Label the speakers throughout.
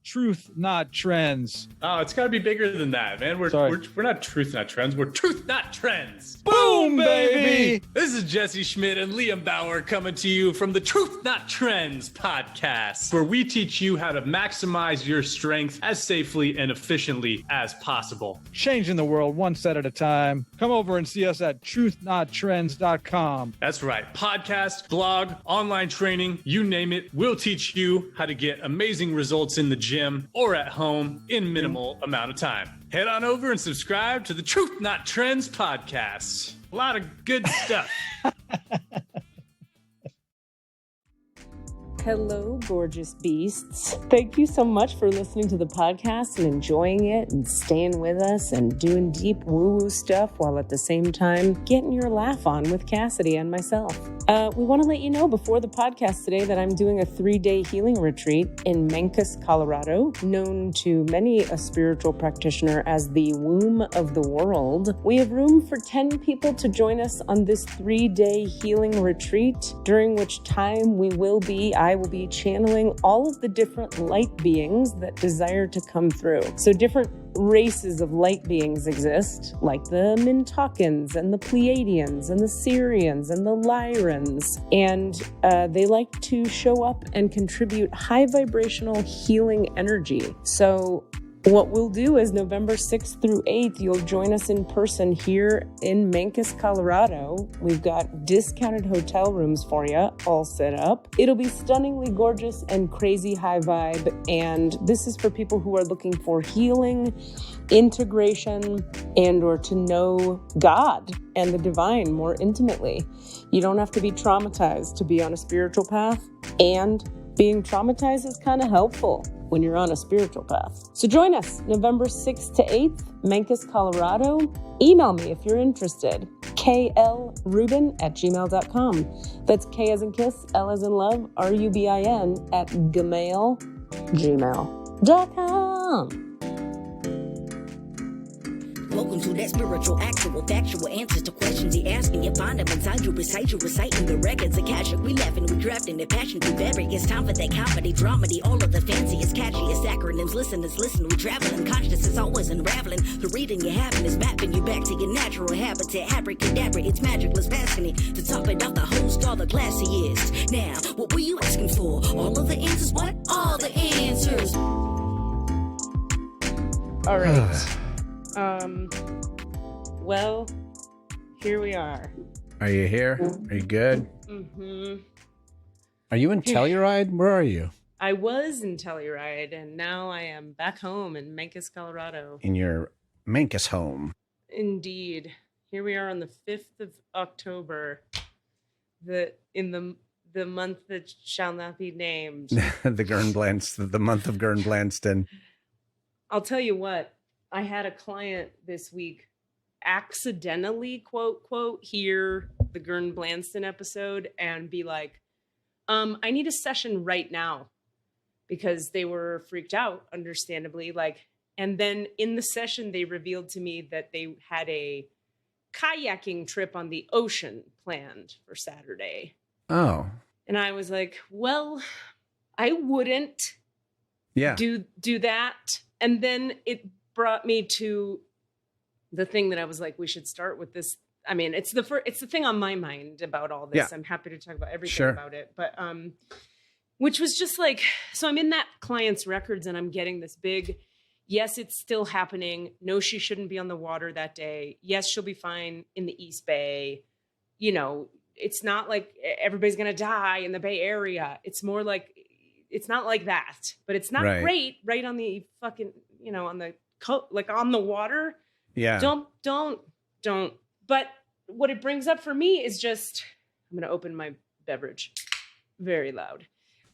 Speaker 1: Truth Not Trends.
Speaker 2: Oh, it's got to be bigger than that, man. We're not Truth Not Trends. We're Truth Not Trends.
Speaker 1: Boom, baby!
Speaker 2: This is Jesse Schmidt and Liam Bauer coming to you from the Truth Not Trends podcast, where we teach you how to maximize your strength as safely and efficiently as possible.
Speaker 1: Changing the world one set at a time. Come over and see us at truthnottrends.com.
Speaker 2: That's right. Podcast, blog, online training, you name it. We'll teach you how to get amazing results in the gym or at home in minimal amount of time. Head on over and subscribe to the Truth Not Trends podcast. A lot of good stuff.
Speaker 3: Hello, gorgeous beasts. Thank you so much for listening to the podcast and enjoying it and staying with us and doing deep woo-woo stuff while at the same time getting your laugh on with Cassidy and myself. We want to let you know before the podcast today that I'm doing a 3-day healing retreat in Mancos, Colorado, known to many a spiritual practitioner as the womb of the world. We have room for 10 people to join us on this 3-day healing retreat, during which time I will be channeling all of the different light beings that desire to come through. So different races of light beings exist, like the Mintakans and the Pleiadians and the Syrians and the Lyrans. And they like to show up and contribute high vibrational healing energy. So what we'll do is November 6th through 8th, you'll join us in person here in Mancos, Colorado. We've got discounted hotel rooms for you, all set up. It'll be stunningly gorgeous and crazy high vibe. And this is for people who are looking for healing, integration, and or to know God and the divine more intimately. You don't have to be traumatized to be on a spiritual path, and being traumatized is kind of helpful when you're on a spiritual path. So join us November 6th to 8th, Mancos, Colorado. Email me if you're interested. klrubin@gmail.com. That's K as in kiss, L as in love, RUBIN @gmail.com.
Speaker 4: Welcome to that spiritual, actual, factual answers to questions he asking. You find them inside you, reciting the records. Akashic, we laughing, we drafting the passion through fabric. It's time for that comedy, dramedy, all of the fanciest, catchiest acronyms. Listeners, listen, we traveling. Conscious is always unraveling. The reading you having is mapping you back to your natural habitat. Abracadabra, it's magicless, fascinating. To top it off, the host, all the classiest. Now, what were you asking for? All of the answers? What? All the answers.
Speaker 3: All right. Well, here we are.
Speaker 5: Are you here? Are you good?
Speaker 3: Mm-hmm.
Speaker 5: Are you in Telluride? Where are you?
Speaker 3: I was in Telluride, and now I am back home in Mancos, Colorado.
Speaker 5: In your Mancos home.
Speaker 3: Indeed. Here we are on the 5th of October, in the month that shall not be named.
Speaker 5: the month of Gern Blanston.
Speaker 3: I'll tell you what, I had a client this week accidentally, quote, hear the Gern Blanston episode and be like, I need a session right now, because they were freaked out, understandably. And then in the session, they revealed to me that they had a kayaking trip on the ocean planned for Saturday.
Speaker 5: Oh.
Speaker 3: And I was like, well, I wouldn't do that. And then it brought me to the thing that I was like, we should start with this. I mean, it's the thing on my mind about all this. Yeah. I'm happy to talk about everything about it. But, which was just like, so I'm in that client's records and I'm getting this big, yes, it's still happening. No, she shouldn't be on the water that day. Yes, she'll be fine in the East Bay. You know, it's not like everybody's going to die in the Bay Area. It's more like, it's not like that, but it's not great right on the fucking, on the like on the water.
Speaker 5: Yeah.
Speaker 3: Don't. But what it brings up for me is just, I'm going to open my beverage very loud.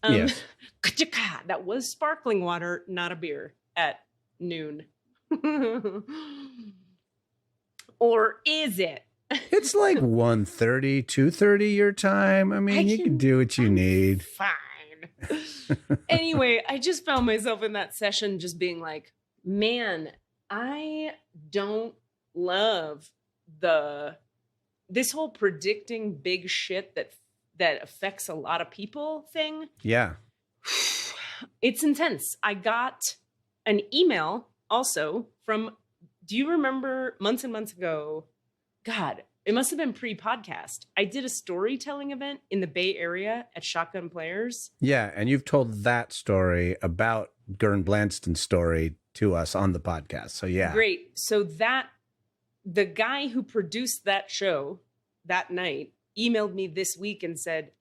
Speaker 5: Yes.
Speaker 3: That was sparkling water, not a beer at noon. Or is it?
Speaker 5: It's like 1:30, 2:30 your time. I mean, you can do what you need.
Speaker 3: Fine. Anyway, I just found myself in that session just being like, man, I don't love this whole predicting big shit that affects a lot of people thing.
Speaker 5: Yeah.
Speaker 3: It's intense. I got an email also from, do you remember months and months ago? God, it must have been pre-podcast. I did a storytelling event in the Bay Area at Shotgun Players.
Speaker 5: Yeah, and you've told that story about Gern Blanston's story to us on the podcast. So yeah.
Speaker 3: Great. So the guy who produced that show that night emailed me this week and said,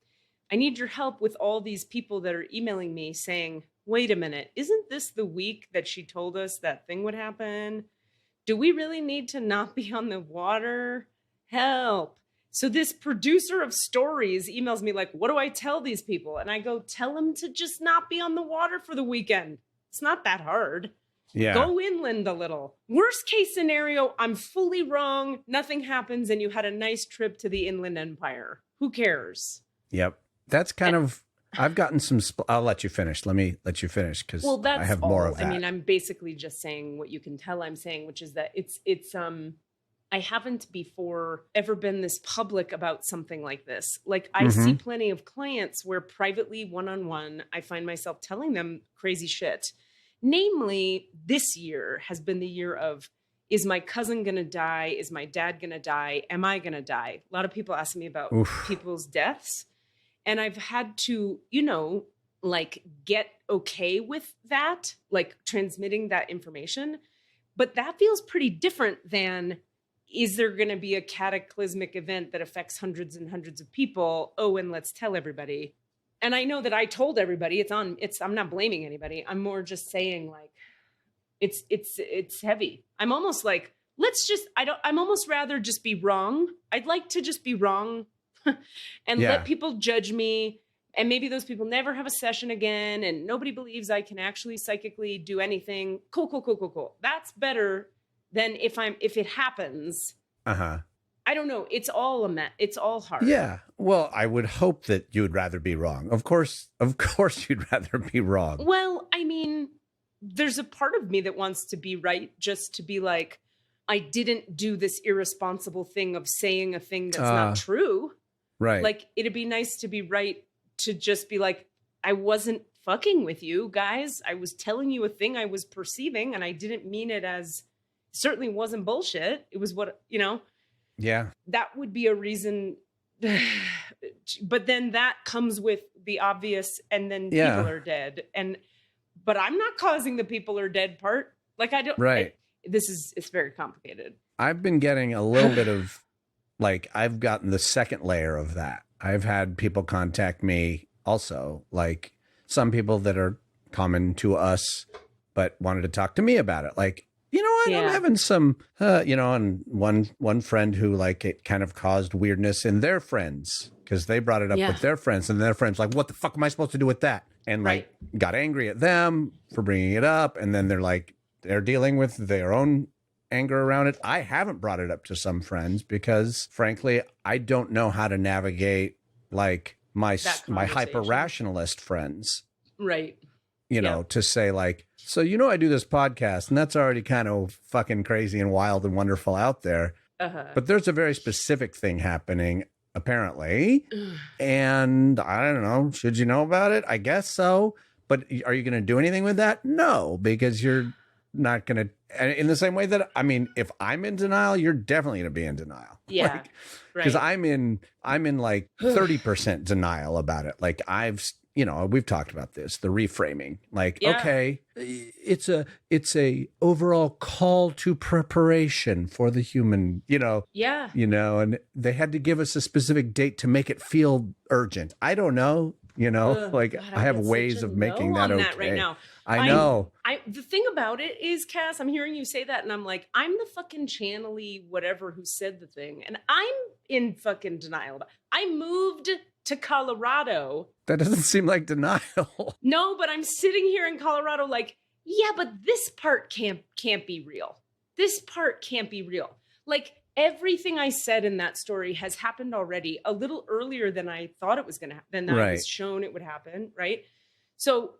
Speaker 3: I need your help with all these people that are emailing me saying, wait a minute, isn't this the week that she told us that thing would happen? Do we really need to not be on the water? Help. So this producer of stories emails me like, what do I tell these people? And I go, tell them to just not be on the water for the weekend. It's not that hard.
Speaker 5: Yeah.
Speaker 3: Go inland a little. Worst case scenario, I'm fully wrong. Nothing happens and you had a nice trip to the Inland Empire. Who cares?
Speaker 5: Yep. That's kind of, I've gotten some, I'll let you finish. Let me let you finish because I have more of that.
Speaker 3: I mean, I'm basically just saying what you can tell I'm saying, which is that it's I haven't before ever been this public about something like this. Like I see plenty of clients where privately, one-on-one, I find myself telling them crazy shit. Namely, this year has been the year of, is my cousin going to die? Is my dad going to die? Am I going to die? A lot of people ask me about people's deaths. And I've had to, like get okay with that, like transmitting that information. But that feels pretty different than, is there going to be a cataclysmic event that affects hundreds and hundreds of people? Oh, and let's tell everybody. And I know that I told everybody I'm not blaming anybody. I'm more just saying like, it's heavy. I'm almost like, I'm almost rather just be wrong. I'd like to just be wrong and let people judge me. And maybe those people never have a session again. And nobody believes I can actually psychically do anything. Cool. That's better than if it happens. I don't know. It's all hard.
Speaker 5: Yeah. Well, I would hope that you would rather be wrong. Of course, you'd rather be wrong.
Speaker 3: Well, I mean, there's a part of me that wants to be right, just to be like, I didn't do this irresponsible thing of saying a thing that's not true.
Speaker 5: Right.
Speaker 3: Like, it'd be nice to be right, to just be like, I wasn't fucking with you guys. I was telling you a thing I was perceiving, and I didn't mean it as, certainly wasn't bullshit. It was what,
Speaker 5: Yeah.
Speaker 3: That would be a reason. But then that comes with the obvious, and then people are dead. But I'm not causing the people are dead part. Like, I don't.
Speaker 5: Right.
Speaker 3: It's very complicated.
Speaker 5: I've been getting a little bit of, like, I've gotten the second layer of that. I've had people contact me also, like some people that are common to us, but wanted to talk to me about it. Like, you know what? I'm having some, and one friend who, like, it kind of caused weirdness in their friends because they brought it up with their friends, and their friends like, what the fuck am I supposed to do with that? And like got angry at them for bringing it up. And then they're dealing with their own anger around it. I haven't brought it up to some friends because frankly, I don't know how to navigate like my hyper rationalist friends.
Speaker 3: Right.
Speaker 5: To say like, so, I do this podcast and that's already kind of fucking crazy and wild and wonderful out there. But there's a very specific thing happening apparently. And I don't know, should you know about it? I guess so. But are you going to do anything with that? No, because you're not going to, in the same way that, I mean, if I'm in denial, you're definitely going to be in denial.
Speaker 3: Yeah.
Speaker 5: Because I'm in like 30% denial about it. Like we've talked about this, the reframing, like, okay, it's a overall call to preparation for the human, and they had to give us a specific date to make it feel urgent. I don't know, God, I have ways of making that okay.
Speaker 3: That right now.
Speaker 5: I know.
Speaker 3: The thing about it is, Cass, I'm hearing you say that and I'm like, I'm the fucking channely whatever who said the thing. And I'm in fucking denial. I moved to Colorado.
Speaker 5: That doesn't seem like denial.
Speaker 3: No, but I'm sitting here in Colorado like, yeah, but this part can't be real. This part can't be real. Like everything I said in that story has happened already a little earlier than I thought it was going to happen, than I was shown it would happen, right? So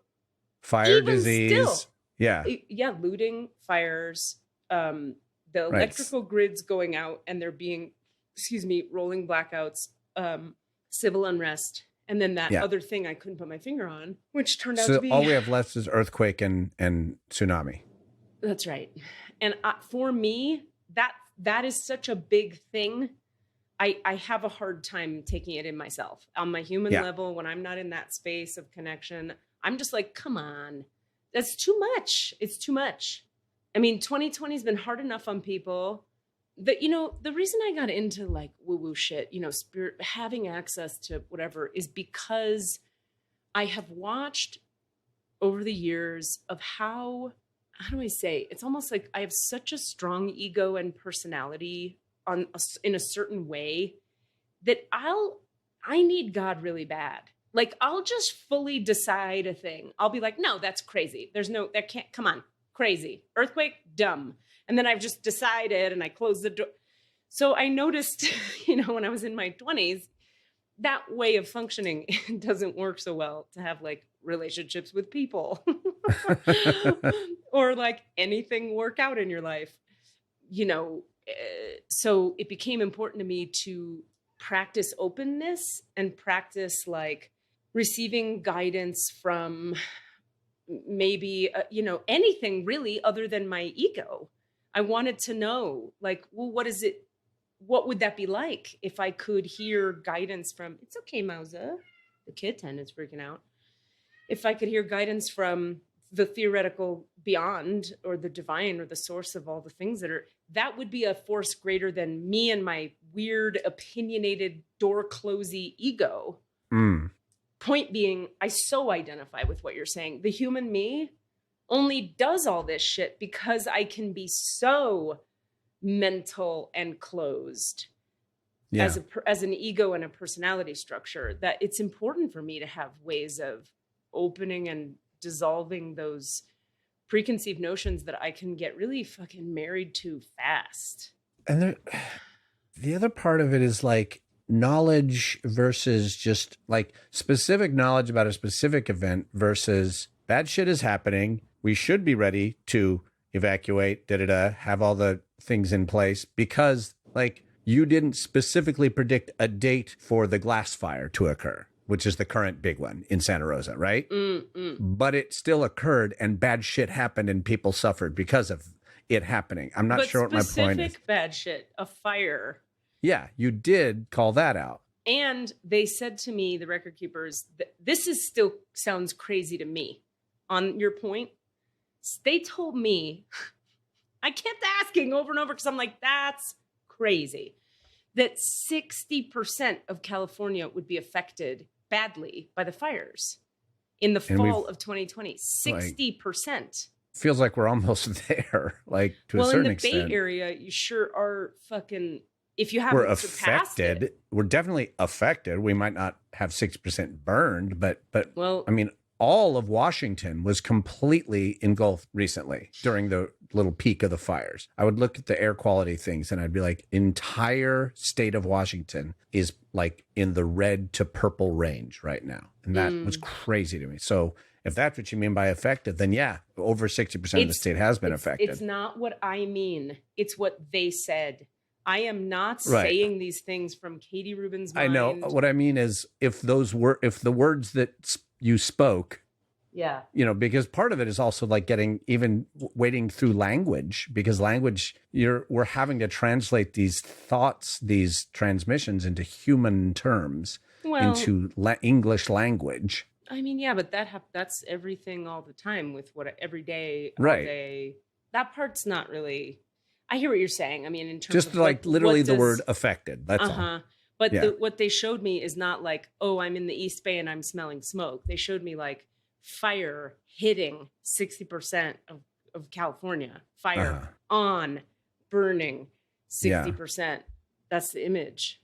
Speaker 5: fire, disease.
Speaker 3: Still, looting, fires, the electrical grids going out and there being, rolling blackouts, civil unrest, And then that
Speaker 5: Yeah.
Speaker 3: other thing I couldn't put my finger on, which turned out
Speaker 5: So
Speaker 3: to be...
Speaker 5: all we have left is earthquake and tsunami.
Speaker 3: That's right. And for me, that is such a big thing. I have a hard time taking it in myself. On my human level, when I'm not in that space of connection, I'm just like, come on, that's too much. It's too much. I mean, 2020 has been hard enough on people that, you know, the reason I got into like woo-woo shit, you know, spirit, having access to whatever, is because I have watched over the years of how do I say, it's almost like I have such a strong ego and personality in a certain way that I need God really bad. Like, I'll just fully decide a thing. I'll be like, no, that's crazy. That can't, come on, crazy. Earthquake, dumb. And then I've just decided and I close the door. So I noticed, you know, when I was in my 20s, that way of functioning doesn't work so well to have like relationships with people or like anything work out in your life, you know. So it became important to me to practice openness and practice like receiving guidance from maybe, you know, anything really other than my ego. I wanted to know, like, well, what would that be like if I could hear guidance from, it's okay, Mausa, the kitten is freaking out. If I could hear guidance from the theoretical beyond or the divine or the source of all the things that would be a force greater than me and my weird, opinionated, door-closey ego.
Speaker 5: Mm.
Speaker 3: Point being, I so identify with what you're saying. The human me only does all this shit because I can be so mental and closed as an ego and a personality structure that it's important for me to have ways of opening and dissolving those preconceived notions that I can get really fucking married to fast.
Speaker 5: And the other part of it is like knowledge versus just like specific knowledge about a specific event versus bad shit is happening. We should be ready to evacuate, have all the things in place because like you didn't specifically predict a date for the glass fire to occur, which is the current big one in Santa Rosa, right? But it still occurred and bad shit happened and people suffered because of it happening. I'm not sure what my point is.
Speaker 3: Specific bad shit, a fire.
Speaker 5: Yeah, you did call that out.
Speaker 3: And they said to me, the record keepers, this is still sounds crazy to me. On your point, they told me, I kept asking over and over because I'm like, that's crazy, that 60% of California would be affected badly by the fires in the fall of 2020. 60%.
Speaker 5: Feels like we're almost there, like to a certain extent.
Speaker 3: Well, in the Bay Area, you sure are fucking, if you haven't surpassed it.
Speaker 5: We're definitely affected. We might not have 6% burned, but
Speaker 3: well,
Speaker 5: I mean, all of Washington was completely engulfed recently during the little peak of the fires. I would look at the air quality things and I'd be like, entire state of Washington is like in the red to purple range right now. And that was crazy to me. So if that's what you mean by affected, then yeah, over 60% of the state has been affected.
Speaker 3: It's not what I mean. It's what they said. I am not saying these things from Katie Rubin's mind.
Speaker 5: I know. What I mean is if the words that you spoke, you know, because part of it is also like wading through language, because language, we're having to translate these thoughts, these transmissions into human terms, into English language.
Speaker 3: I mean, yeah, but that's everything all the time with every day, all
Speaker 5: right.
Speaker 3: day. That part's not really, I hear what you're saying. I mean, in terms
Speaker 5: just
Speaker 3: of
Speaker 5: like literally the word affected. That's all.
Speaker 3: But what they showed me is not like, oh, I'm in the East Bay and I'm smelling smoke. They showed me like fire hitting 60% of California, fire on, burning 60%. That's the image.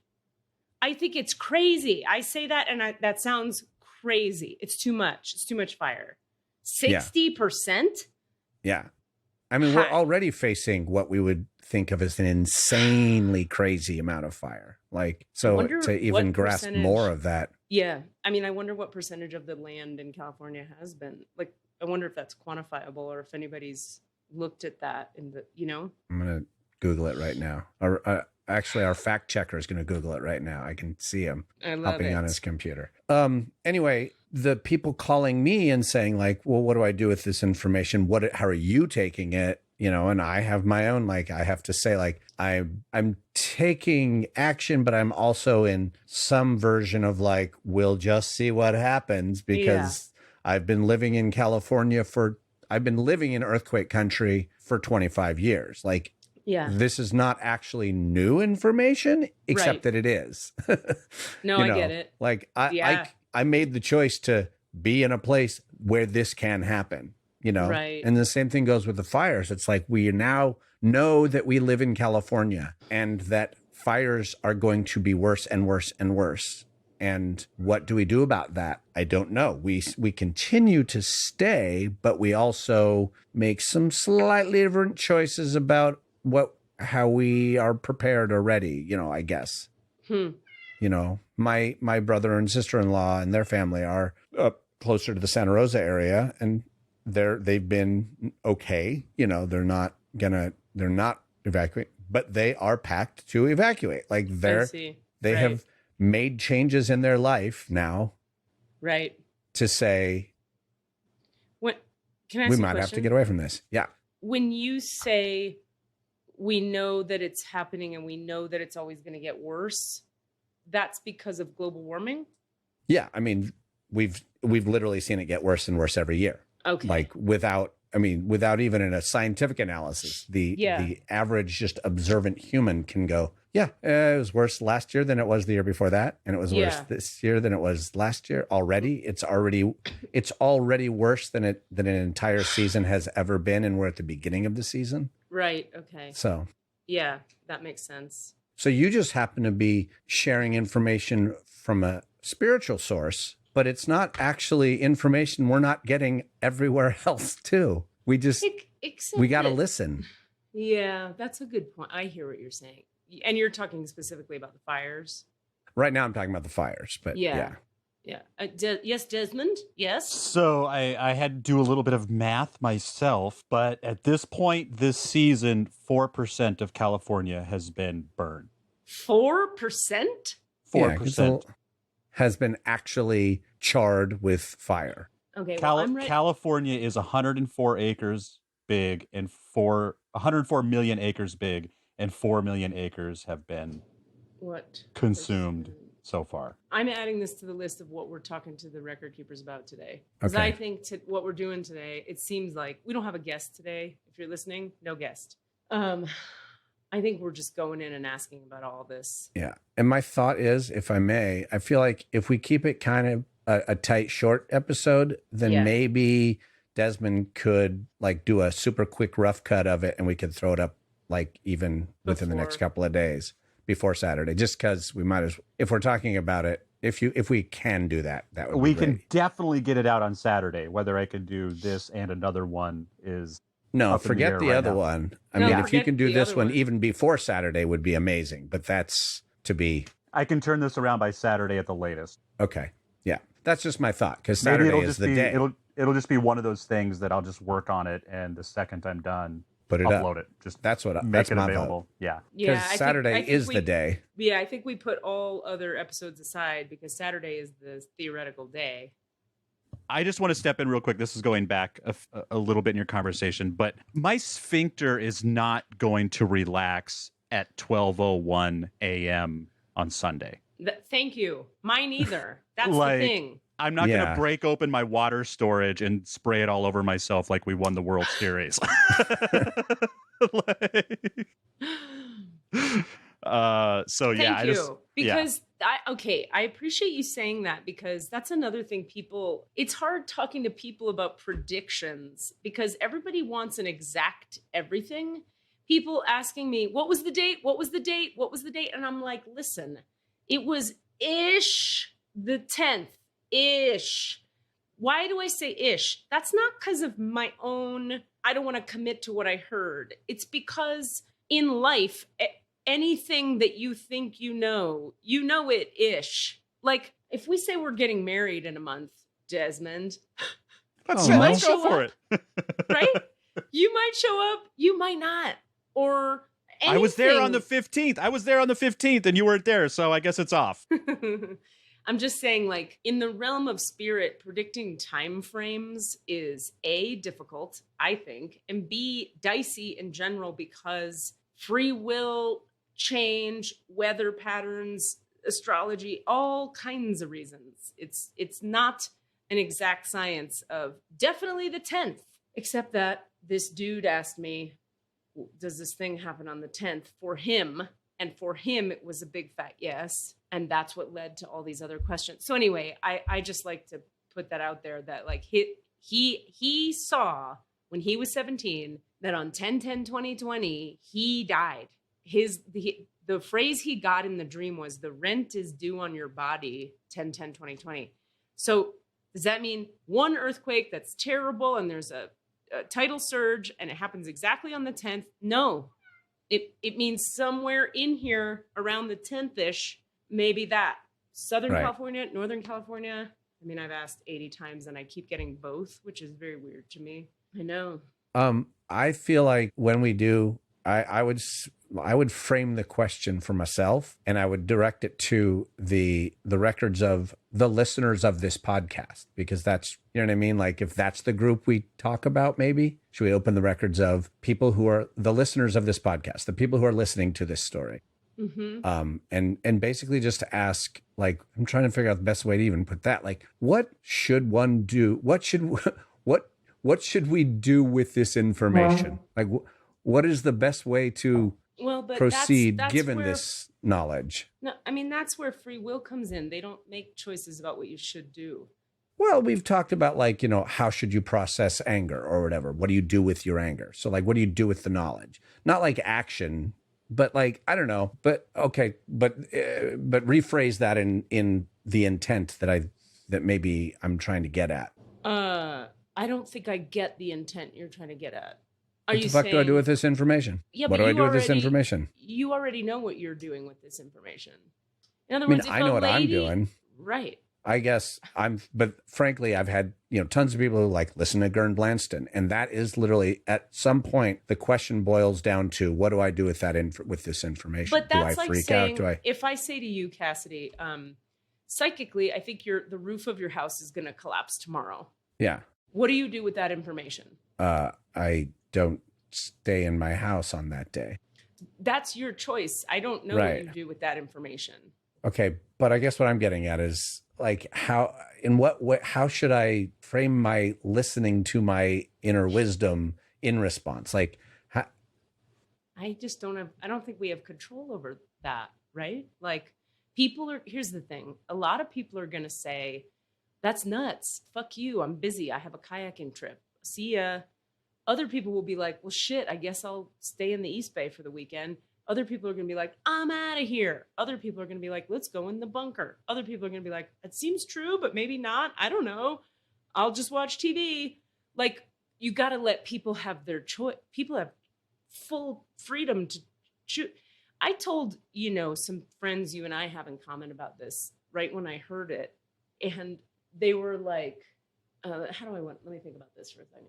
Speaker 3: I think it's crazy. I say that and that sounds crazy. It's too much. It's too much fire. 60%?
Speaker 5: Yeah. I mean, we're already facing what we would think of as an insanely crazy amount of fire. Like, so to even grasp more of that.
Speaker 3: Yeah. I mean, I wonder what percentage of the land in California has been. Like, I wonder if that's quantifiable or if anybody's looked at that in the, you know?
Speaker 5: I'm going to Google it right now. Actually, our fact checker is going to Google it right now. I can see him
Speaker 3: I love
Speaker 5: hopping
Speaker 3: it.
Speaker 5: on his computer. Anyway, the people calling me and saying like, well, what do I do with this information? How are you taking it? You know, and I have my own, like, I have to say, like, I'm taking action, but I'm also in some version of like, we'll just see what happens, because I've been living in California I've been living in earthquake country for 25 years. Like, this is not actually new information, except that it is.
Speaker 3: No, I get it.
Speaker 5: Like, I made the choice to be in a place where this can happen. You know,
Speaker 3: Right.
Speaker 5: And the same thing goes with the fires. It's like we now know that we live in California and that fires are going to be worse and worse and worse. And what do we do about that? I don't know. We continue to stay, but we also make some slightly different choices about how we are prepared or ready, you know, I guess. You know, my brother and sister-in-law and their family are up closer to the Santa Rosa area, and they've been okay. You know, they're not evacuating, but they are packed to evacuate. Like they have made changes in their life now. Right. To say,
Speaker 3: can I ask
Speaker 5: we
Speaker 3: you a
Speaker 5: might have to
Speaker 3: question?
Speaker 5: get away from this. Yeah.
Speaker 3: When you say we know that it's happening and we know that it's always going to get worse, that's because of global warming?
Speaker 5: Yeah. I mean, we've literally seen it get worse and worse every year. Okay. Like without even in a scientific analysis, the average just observant human can go, it was worse last year than it was the year before that, and it was worse this year than it was last year. It's already worse than an entire season has ever been, and we're at the beginning of the season.
Speaker 3: Right. Okay.
Speaker 5: So
Speaker 3: yeah, that makes sense.
Speaker 5: So you just happen to be sharing information from a spiritual source, but it's not actually information we're not getting everywhere else too. We just, we got to listen.
Speaker 3: Yeah, that's a good point. I hear what you're saying. And you're talking specifically about the fires.
Speaker 5: Right now I'm talking about the fires, but yeah.
Speaker 3: Yes, Desmond? Yes?
Speaker 6: So I had to do a little bit of math myself, but at this point this season, 4% of California has been burned.
Speaker 3: 4%?
Speaker 6: 4%.
Speaker 5: Has been actually charred with fire.
Speaker 3: Okay,
Speaker 6: California is 104 acres big and 104 million acres big, and 4 million acres have been consumed so far.
Speaker 3: I'm adding this to the list of what we're talking to the record keepers about today. Because I think what we're doing today, it seems like we don't have a guest today. If you're listening, no guest. I think we're just going in and asking about all this.
Speaker 5: Yeah. And my thought is, if I may, I feel like if we keep it kind of a tight, short episode, then maybe Desmond could like do a super quick rough cut of it, and we could throw it up like even within the next couple of days before Saturday, just because we might as, if we're talking about it, if we can do that, that would be great.
Speaker 6: Can definitely get it out on Saturday. Whether I could do this and another one is
Speaker 5: forget the other one. I mean, if you can do this one even before Saturday would be amazing, but that's to be.
Speaker 6: I can turn this around by Saturday at the latest.
Speaker 5: Okay. Yeah. That's just my thought, because Saturday is the day.
Speaker 6: It'll just be one of those things that I'll just work on it, and the second I'm done,
Speaker 5: put it
Speaker 6: upload
Speaker 5: up.
Speaker 6: it. Just
Speaker 5: that's
Speaker 6: make
Speaker 5: it
Speaker 6: available.
Speaker 5: Thought.
Speaker 6: Yeah.
Speaker 5: Because Saturday is the day.
Speaker 3: Yeah, I think we put all other episodes aside because Saturday is the theoretical day.
Speaker 6: I just want to step in real quick. This is going back a little bit in your conversation, but my sphincter is not going to relax at 12:01 a.m. on Sunday.
Speaker 3: Thank you. Mine either. That's the thing.
Speaker 6: I'm not going to break open my water storage and spray it all over myself like we won the World Series.
Speaker 3: Thank you. Because I appreciate you saying that, because that's another thing it's hard talking to people about predictions because everybody wants an exact everything. People asking me, what was the date? What was the date? What was the date? And I'm like, listen, it was ish the 10th ish. Why do I say ish? That's not because of my own, I don't want to commit to what I heard. It's because in life, anything that you think you know it ish. Like if we say we're getting married in a month, Desmond,
Speaker 6: let's go for it.
Speaker 3: Right? You might show up, you might not. Or
Speaker 6: I was there on the 15th. I was there on the 15th and you weren't there, so I guess it's off.
Speaker 3: I'm just saying, like, in the realm of spirit, predicting time frames is A, difficult, I think, and B, dicey in general because free will, change, weather patterns, astrology, all kinds of reasons. It's not an exact science of definitely the 10th, except that this dude asked me, does this thing happen on the 10th for him? And for him, it was a big fat yes. And that's what led to all these other questions. So anyway, I just like to put that out there that like he saw when he was 17 that on 10/10/2020, he died. The phrase he got in the dream was the rent is due on your body 10/10/2020. So does that mean one earthquake that's terrible and there's a tidal surge and it happens exactly on the 10th? No. It means somewhere in here around the 10th-ish, maybe that. Southern California, Northern California. I mean, I've asked 80 times and I keep getting both, which is very weird to me. I know.
Speaker 5: I feel like when we do, I would frame the question for myself and I would direct it to the records of the listeners of this podcast, because that's, you know what I mean? Like if that's the group we talk about, maybe should we open the records of people who are the listeners of this podcast, the people who are listening to this story? Mm-hmm. And basically just to ask, like, I'm trying to figure out the best way to even put that. Like, what should one do? What should we do with this information? Like, what is the best way to proceed that's given this knowledge?
Speaker 3: No, I mean, that's where free will comes in. They don't make choices about what you should do.
Speaker 5: Well, we've talked about like, you know, how should you process anger or whatever? What do you do with your anger? So like, what do you do with the knowledge? Not like action, but like, I don't know, but okay. But rephrase that in the intent that maybe I'm trying to get at.
Speaker 3: I don't think I get the intent you're trying to get at.
Speaker 5: What the fuck do I do with this information?
Speaker 3: Yeah,
Speaker 5: what do I do with this information?
Speaker 3: You already know what you're doing with this information. In other words,
Speaker 5: I know what I'm doing.
Speaker 3: Right.
Speaker 5: I guess but frankly, I've had, you know, tons of people who like listen to Gern Blanston. And that is literally at some point, the question boils down to what do I do with with this information?
Speaker 3: But that's
Speaker 5: do I
Speaker 3: like
Speaker 5: freak
Speaker 3: saying,
Speaker 5: out?
Speaker 3: if I say to you, Cassidy, psychically, I think the roof of your house is going to collapse tomorrow.
Speaker 5: Yeah.
Speaker 3: What do you do with that information?
Speaker 5: I don't stay in my house on that day.
Speaker 3: That's your choice. I don't know what you do with that information.
Speaker 5: Okay. But I guess what I'm getting at is like how should I frame my listening to my inner wisdom in response? Like,
Speaker 3: I don't think we have control over that. Right. Like here's the thing. A lot of people are going to say, that's nuts. Fuck you. I'm busy. I have a kayaking trip. See ya. Other people will be like, well, shit, I guess I'll stay in the East Bay for the weekend. Other people are going to be like, I'm out of here. Other people are going to be like, let's go in the bunker. Other people are going to be like, it seems true, but maybe not. I don't know. I'll just watch TV. Like, you got to let people have their choice. People have full freedom to choose. I told, some friends you and I have in common about this right when I heard it. And they were like, let me think about this for a second.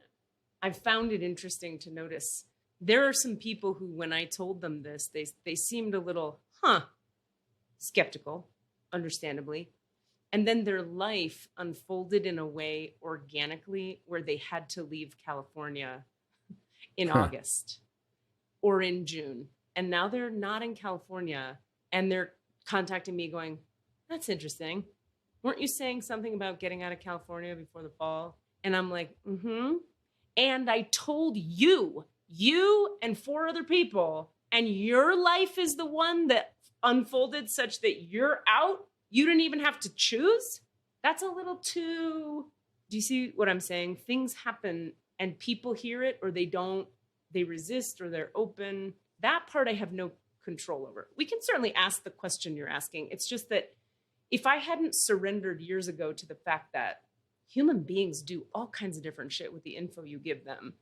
Speaker 3: I found it interesting to notice there are some people who, when I told them this, they seemed a little, skeptical, understandably. And then their life unfolded in a way organically where they had to leave California in August or in June. And now they're not in California and they're contacting me going, that's interesting. Weren't you saying something about getting out of California before the fall? And I'm like, mm-hmm. And I told you and 4 other people, and your life is the one that unfolded such that you're out. You didn't even have to choose. That's a little too, do you see what I'm saying? Things happen and people hear it or they don't, they resist or they're open. That part I have no control over. We can certainly ask the question you're asking. It's just that if I hadn't surrendered years ago to the fact that human beings do all kinds of different shit with the info you give them,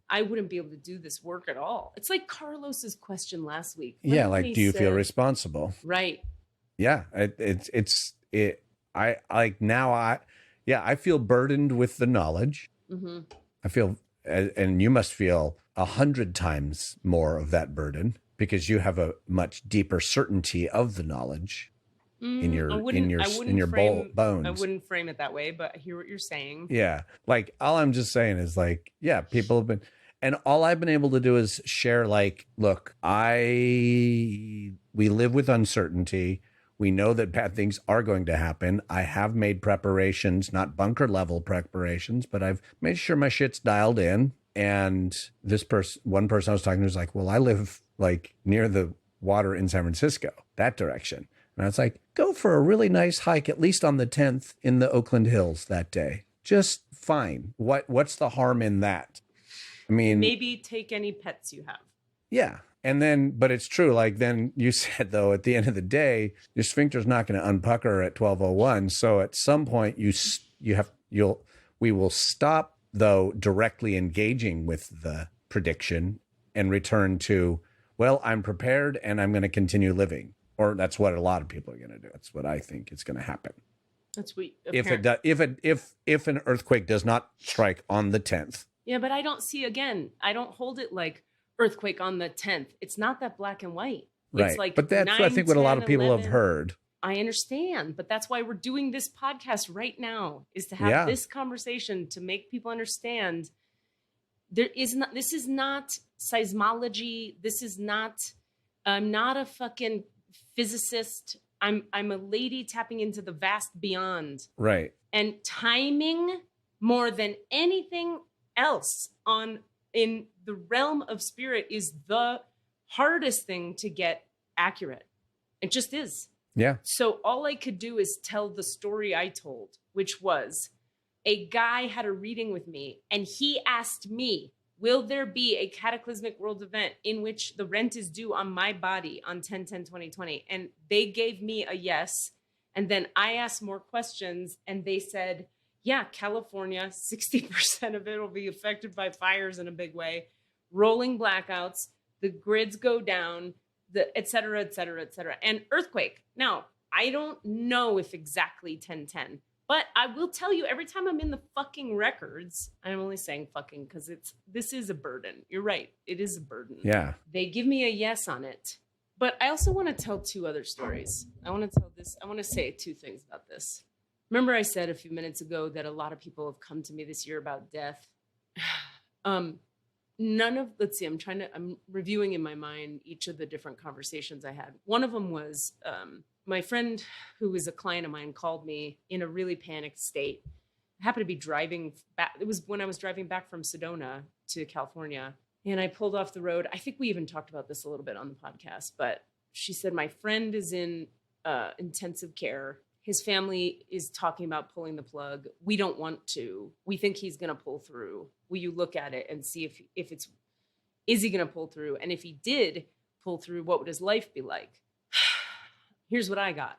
Speaker 3: I wouldn't be able to do this work at all. It's like Carlos's question last week.
Speaker 5: Yeah, like, do you feel responsible?
Speaker 3: Right.
Speaker 5: Yeah, I feel burdened with the knowledge. I feel, and you must feel 100 times more of that burden. because you have a much deeper certainty of the knowledge in your bones.
Speaker 3: I wouldn't frame it that way, but I hear what you're saying.
Speaker 5: Yeah. Like, all I'm just saying is, like, yeah, people have been, and all I've been able to do is share, like, look, we live with uncertainty. We know that bad things are going to happen. I have made preparations, not bunker level preparations, but I've made sure my shit's dialed in. And one person I was talking to was like, well, I live like near the water in San Francisco, that direction. And I was like, go for a really nice hike, at least on the 10th in the Oakland Hills that day. Just fine. What's the harm in that? I mean,
Speaker 3: maybe take any pets you have.
Speaker 5: Yeah. And then, but it's true. Like, then you said, though, at the end of the day, your sphincter's not going to unpucker at 12:01. So at some point we will stop, though, directly engaging with the prediction and return to, well, I'm prepared and I'm going to continue living. Or that's what a lot of people are going to do. That's what I think is going to happen.
Speaker 3: That's what
Speaker 5: if an earthquake does not strike on the 10th.
Speaker 3: Yeah, but I don't hold it like earthquake on the 10th. It's not that black and white.
Speaker 5: Right.
Speaker 3: It's like
Speaker 5: but that's 9, I think 10, what a lot of people 11. Have heard.
Speaker 3: I understand, but that's why we're doing this podcast right now, is to have this conversation to make people understand this is not seismology. This is not, I'm not a fucking physicist. I'm a lady tapping into the vast beyond.
Speaker 5: Right.
Speaker 3: And timing more than anything else in the realm of spirit is the hardest thing to get accurate. It just is.
Speaker 5: Yeah.
Speaker 3: So all I could do is tell the story I told, which was a guy had a reading with me and he asked me, will there be a cataclysmic world event in which the rent is due on my body on 10/10/2020? And they gave me a yes. And then I asked more questions and they said, yeah, California, 60% of it will be affected by fires in a big way, rolling blackouts, the grids go down, et cetera, et cetera, et cetera. And earthquake. Now, I don't know if exactly 10/10, but I will tell you every time I'm in the fucking records, I'm only saying fucking because this is a burden. You're right. It is a burden.
Speaker 5: Yeah.
Speaker 3: They give me a yes on it. But I also want to tell 2 other stories. I want to say 2 things about this. Remember I said a few minutes ago that a lot of people have come to me this year about death. I'm reviewing in my mind each of the different conversations I had. One of them was my friend who was a client of mine called me in a really panicked state. I happened to be driving back. It was when I was driving back from Sedona to California. And I pulled off the road. I think we even talked about this a little bit on the podcast, but she said, my friend is in intensive care. His family is talking about pulling the plug. We don't want to. We think he's going to pull through. Will you look at it and see is he going to pull through? And if he did pull through, what would his life be like? Here's what I got.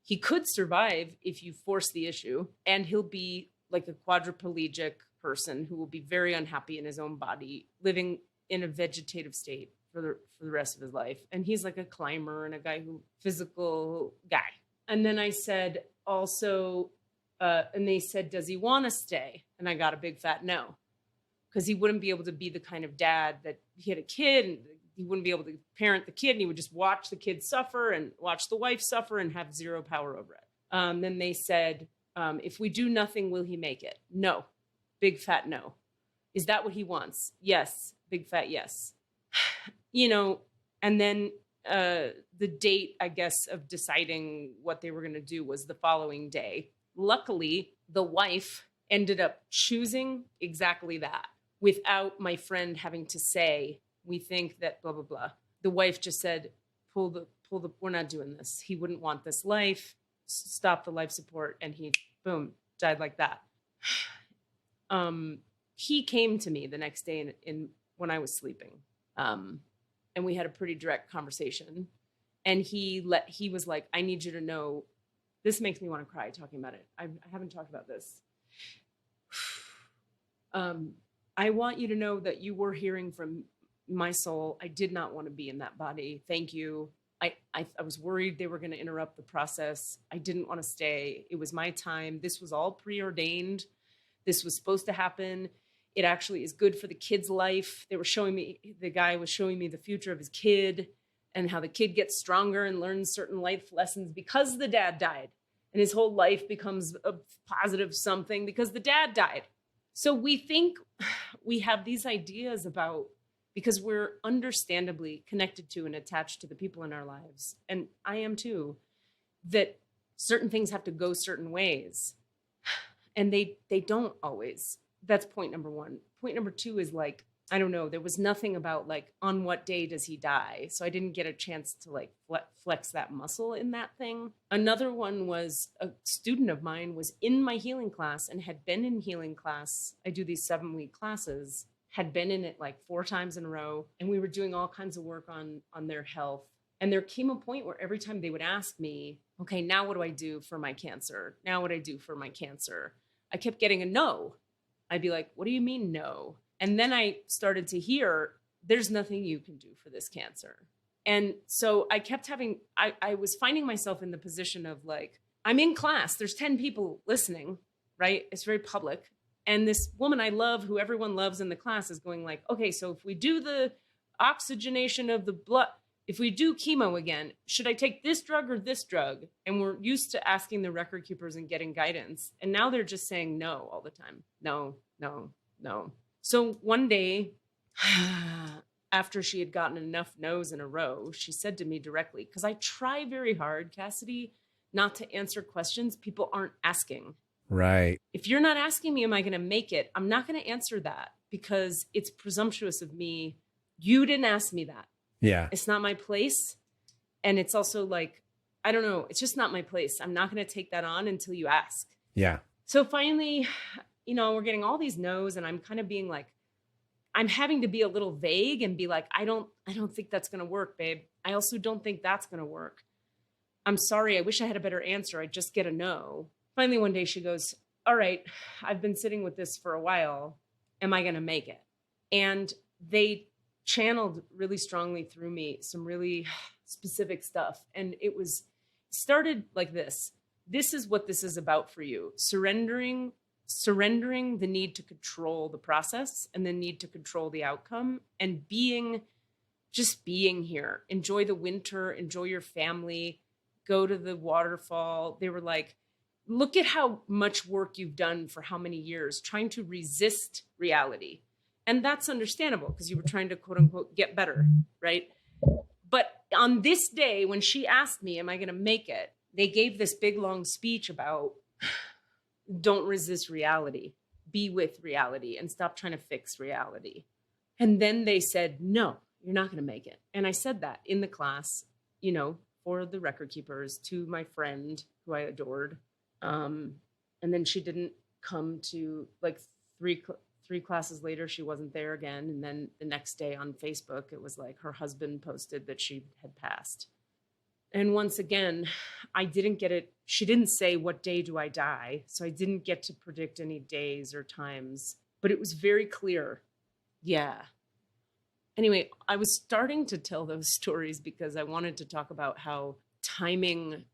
Speaker 3: He could survive if you force the issue, and he'll be like a quadriplegic person who will be very unhappy in his own body, living in a vegetative state for the rest of his life. And he's like a climber and physical guy. And then I said also, and they said, does he want to stay? And I got a big fat no, because he wouldn't be able to be the kind of dad that he had a kid and he wouldn't be able to parent the kid, and he would just watch the kid suffer and watch the wife suffer and have zero power over it. Then they said, if we do nothing, will he make it? No. Big fat no. Is that what he wants? Yes. Big fat yes. And then the date, I guess, of deciding what they were going to do was the following day. Luckily, the wife ended up choosing exactly that without my friend having to say, we think that blah, blah, blah. The wife just said, we're not doing this. He wouldn't want this life. Stop the life support. And he, boom, died like that. He came to me the next day when I was sleeping. And we had a pretty direct conversation. And he was like, I need you to know, this makes me want to cry talking about it. I haven't talked about this. I want you to know that you were hearing from my soul. I did not want to be in that body. Thank you. I was worried they were going to interrupt the process. I didn't want to stay. It was my time. This was all preordained. This was supposed to happen. it actually is good for the kid's life. The guy was showing me the future of his kid and how the kid gets stronger and learns certain life lessons because the dad died. And his whole life becomes a positive something because the dad died. So we think we have these ideas about, because we're understandably connected to and attached to the people in our lives, and I am too, that certain things have to go certain ways. And they don't always. That's point number one. Point number two is like, I don't know, there was nothing about like, on what day does he die? So I didn't get a chance to like flex that muscle in that thing. Another one was a student of mine was in my healing class and had been in healing class. I do these 7-week classes, had been in it like 4 times in a row. And we were doing all kinds of work on their health. And there came a point where every time they would ask me, okay, now what do I do for my cancer? Now what do I do for my cancer? I kept getting a no. I'd be like, what do you mean no? And then I started to hear, there's nothing you can do for this cancer. And so I kept I was finding myself in the position of like, I'm in class, there's 10 people listening, right? It's very public. And this woman I love, who everyone loves in the class, is going like, okay, so if we do the oxygenation of the blood, if we do chemo again, should I take this drug or this drug? And we're used to asking the record keepers and getting guidance. And now they're just saying no all the time. No, no, no. So one day, after she had gotten enough no's in a row, she said to me directly, because I try very hard, Cassidy, not to answer questions people aren't asking.
Speaker 5: Right.
Speaker 3: If you're not asking me, am I going to make it? I'm not going to answer that because it's presumptuous of me. You didn't ask me that.
Speaker 5: Yeah.
Speaker 3: It's not my place. And it's also like, I don't know. It's just not my place. I'm not going to take that on until you ask.
Speaker 5: Yeah.
Speaker 3: So finally, you know, we're getting all these no's and I'm kind of being like, I'm having to be a little vague and be like, I don't think that's going to work, babe. I also don't think that's going to work. I'm sorry. I wish I had a better answer. I just get a no. Finally, one day she goes, all right, I've been sitting with this for a while. Am I going to make it? And they channeled really strongly through me some really specific stuff. And it started like this. This is what this is about for you. Surrendering the need to control the process and the need to control the outcome, and just being here. Enjoy the winter, enjoy your family, go to the waterfall. They were like, look at how much work you've done for how many years trying to resist reality. And that's understandable because you were trying to, quote unquote, get better, right? But on this day, when she asked me, am I going to make it? They gave this big, long speech about don't resist reality, be with reality, and stop trying to fix reality. And then they said, no, you're not going to make it. And I said that in the class, you know, for the record keepers, to my friend who I adored. And then she didn't come to like three classes later, she wasn't there again. And then the next day on Facebook, it was like her husband posted that she had passed. And once again, I didn't get it. She didn't say, what day do I die? So I didn't get to predict any days or times, but it was very clear. Yeah. Anyway, I was starting to tell those stories because I wanted to talk about how timing,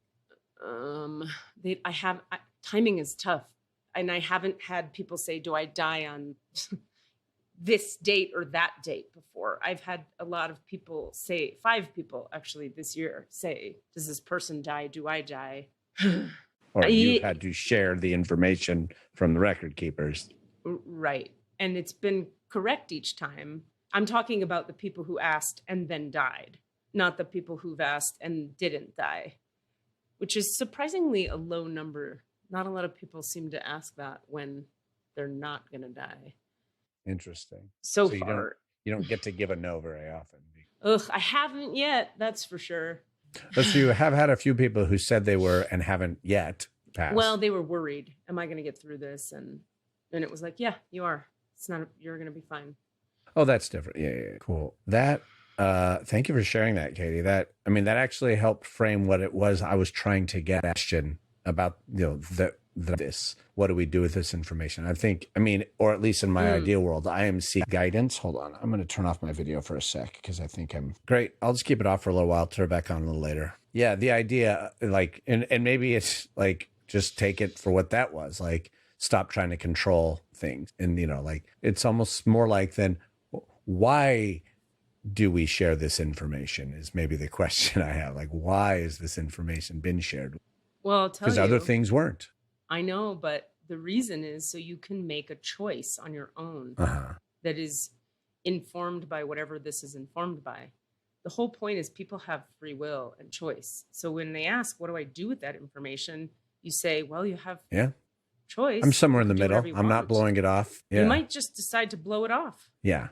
Speaker 3: timing is tough. And I haven't had people say, do I die on this date or that date before? I've had a lot of people say, 5 people actually this year say, does this person die? Do I die?
Speaker 5: Or you had to share the information from the record keepers.
Speaker 3: Right. And it's been correct each time. I'm talking about the people who asked and then died, not the people who've asked and didn't die, which is surprisingly a low number. Not a lot of people seem to ask that when they're not going to die.
Speaker 5: Interesting.
Speaker 3: So far.
Speaker 5: You don't get to give a no very often.
Speaker 3: Ugh, I haven't yet. That's for sure.
Speaker 5: So you have had a few people who said they were and haven't yet passed.
Speaker 3: Well, they were worried. Am I going to get through this? And it was like, yeah, you are. You're going to be fine.
Speaker 5: Oh, that's different. Yeah. Cool. That, thank you for sharing that, Katie. That actually helped frame what it was I was trying to get at about, this. What do we do with this information? Or at least in my ideal world, I am seeking guidance. Hold on. I'm going to turn off my video for a sec because I think I'm great. I'll just keep it off for a little while, turn it back on a little later. Yeah. The idea, and maybe it's like, just take it for what that was. Like, stop trying to control things. And, you know, like, it's almost more like then why do we share this information is maybe the question I have. Like, why is this information been shared?
Speaker 3: Well, I'll tell you.
Speaker 5: Because other things weren't.
Speaker 3: I know, but the reason is so you can make a choice on your own that is informed by whatever this is informed by. The whole point is people have free will and choice. So when they ask, what do I do with that information? You say, well, you have choice.
Speaker 5: I'm somewhere in the middle. I'm not blowing it off. Yeah.
Speaker 3: You might just decide to blow it off.
Speaker 5: Yeah.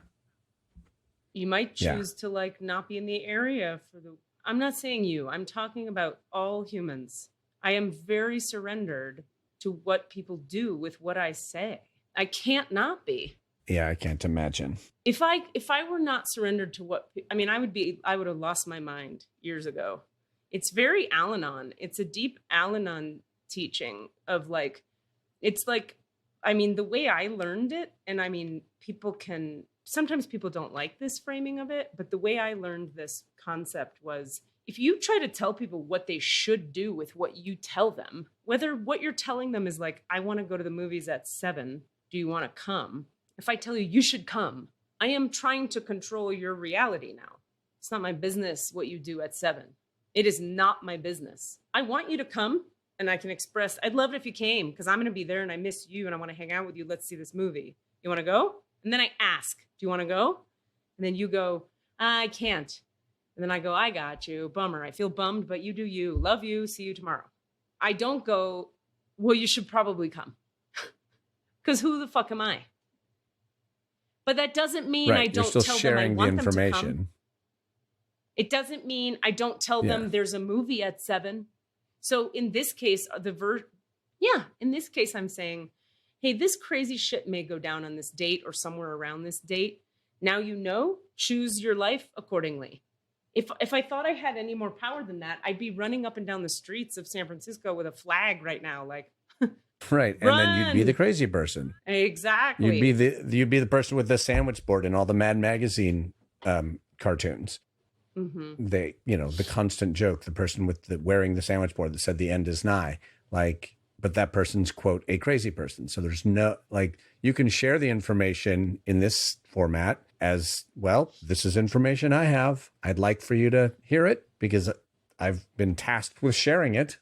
Speaker 3: You might choose to like not be in the area for the, I'm not saying you, I'm talking about all humans. I am very surrendered to what people do with what I say. I can't not be.
Speaker 5: Yeah, I can't imagine.
Speaker 3: If I were not surrendered to what, I mean, I would have lost my mind years ago. It's very Al-Anon. It's a deep Al-Anon teaching of like, it's like, I mean, the way I learned it, and I mean, sometimes people don't like this framing of it, but the way I learned this concept was, if you try to tell people what they should do with what you tell them, whether what you're telling them is like, I want to go to the movies at 7, do you want to come? If I tell you, you should come, I am trying to control your reality now. It's not my business what you do at 7. It is not my business. I want you to come, and I can express, I'd love it if you came, because I'm going to be there and I miss you and I want to hang out with you. Let's see this movie. You want to go? And then I ask, do you want to go? And then you go, I can't. And then I go, I got you. Bummer. I feel bummed, but you do you. Love you. See you tomorrow. I don't go, well, you should probably come. Because who the fuck am I? But that doesn't mean I don't tell them I want them to come. It doesn't mean I don't tell them there's a movie at 7. So in this case, in this case, I'm saying, hey, this crazy shit may go down on this date or somewhere around this date. Now you know, choose your life accordingly. If I thought I had any more power than that, I'd be running up and down the streets of San Francisco with a flag right now, like
Speaker 5: right. And then you'd be the crazy person.
Speaker 3: Exactly.
Speaker 5: You'd be the person with the sandwich board in all the Mad Magazine cartoons. Mm-hmm. They, you know, the constant joke, the person with wearing the sandwich board that said the end is nigh, like, but that person's, quote, a crazy person. So there's no, like, you can share the information in this format as, well, this is information I have. I'd like for you to hear it because I've been tasked with sharing it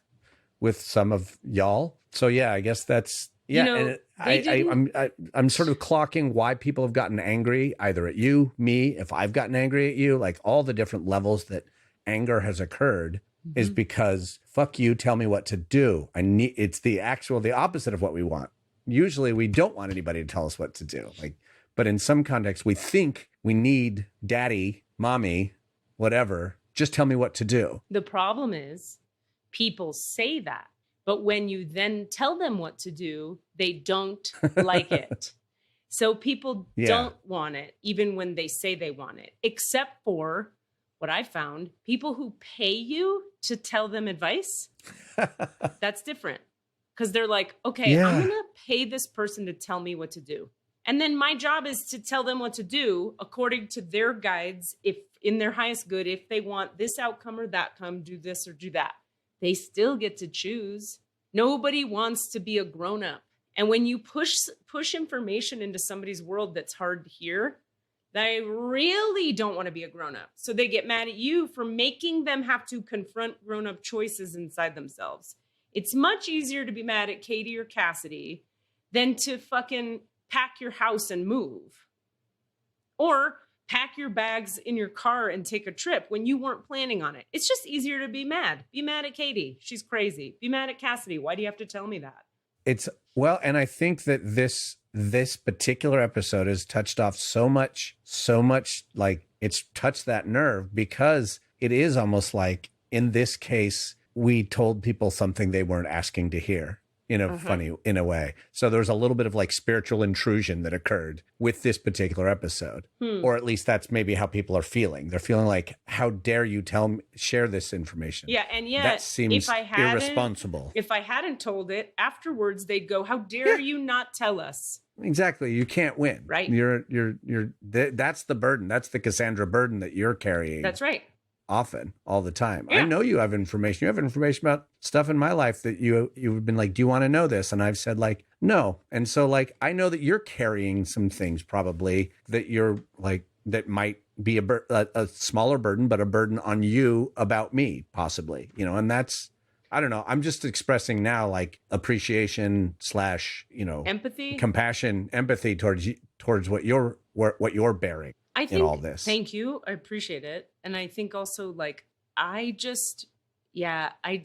Speaker 5: with some of y'all. So yeah, I guess that's, yeah. And I'm sort of clocking why people have gotten angry, either at you, me, if I've gotten angry at you, like all the different levels that anger has occurred is because fuck you, tell me what to do. It's the opposite of what we want. Usually we don't want anybody to tell us what to do. Like, but in some contexts we think we need daddy, mommy, whatever, just tell me what to do.
Speaker 3: The problem is people say that, but when you then tell them what to do, they don't like it. So people don't want it, even when they say they want it, except for what I found, people who pay you to tell them advice. That's different. Because they're like, okay, I'm going to pay this person to tell me what to do. And then my job is to tell them what to do according to their guides, if in their highest good, if they want this outcome or that outcome, do this or do that. They still get to choose. Nobody wants to be a grown-up. And when you push information into somebody's world that's hard to hear, they really don't want to be a grown-up. So they get mad at you for making them have to confront grown-up choices inside themselves. It's much easier to be mad at Katie or Cassidy than to fucking pack your house and move. Or pack your bags in your car and take a trip when you weren't planning on it. It's just easier to be mad. Be mad at Katie. She's crazy. Be mad at Cassidy. Why do you have to tell me that?
Speaker 5: And I think that this particular episode has touched off so much, like it's touched that nerve because it is almost like in this case, we told people something they weren't asking to hear in a way. So there's a little bit of like spiritual intrusion that occurred with this particular episode, or at least that's maybe how people are feeling. They're feeling like, how dare you share this information?
Speaker 3: Yeah. And yet
Speaker 5: that seems irresponsible.
Speaker 3: If I hadn't told it afterwards, they'd go, how dare you not tell us?
Speaker 5: Exactly. You can't win.
Speaker 3: Right.
Speaker 5: That's the burden. That's the Cassandra burden that you're carrying.
Speaker 3: That's right.
Speaker 5: often, all the time.
Speaker 2: Yeah.
Speaker 5: I know you have information. You have information about stuff in my life that you've been like, do you want to know this? And I've said like, no. And so like, I know that you're carrying some things probably that you're like, that might be a smaller burden, but a burden on you about me possibly, you know, and that's, I don't know. I'm just expressing now like appreciation /
Speaker 3: empathy,
Speaker 5: compassion, empathy towards what you're bearing.
Speaker 3: I think,
Speaker 5: in all this.
Speaker 3: Thank you. I appreciate it. And I think also like, I just can't I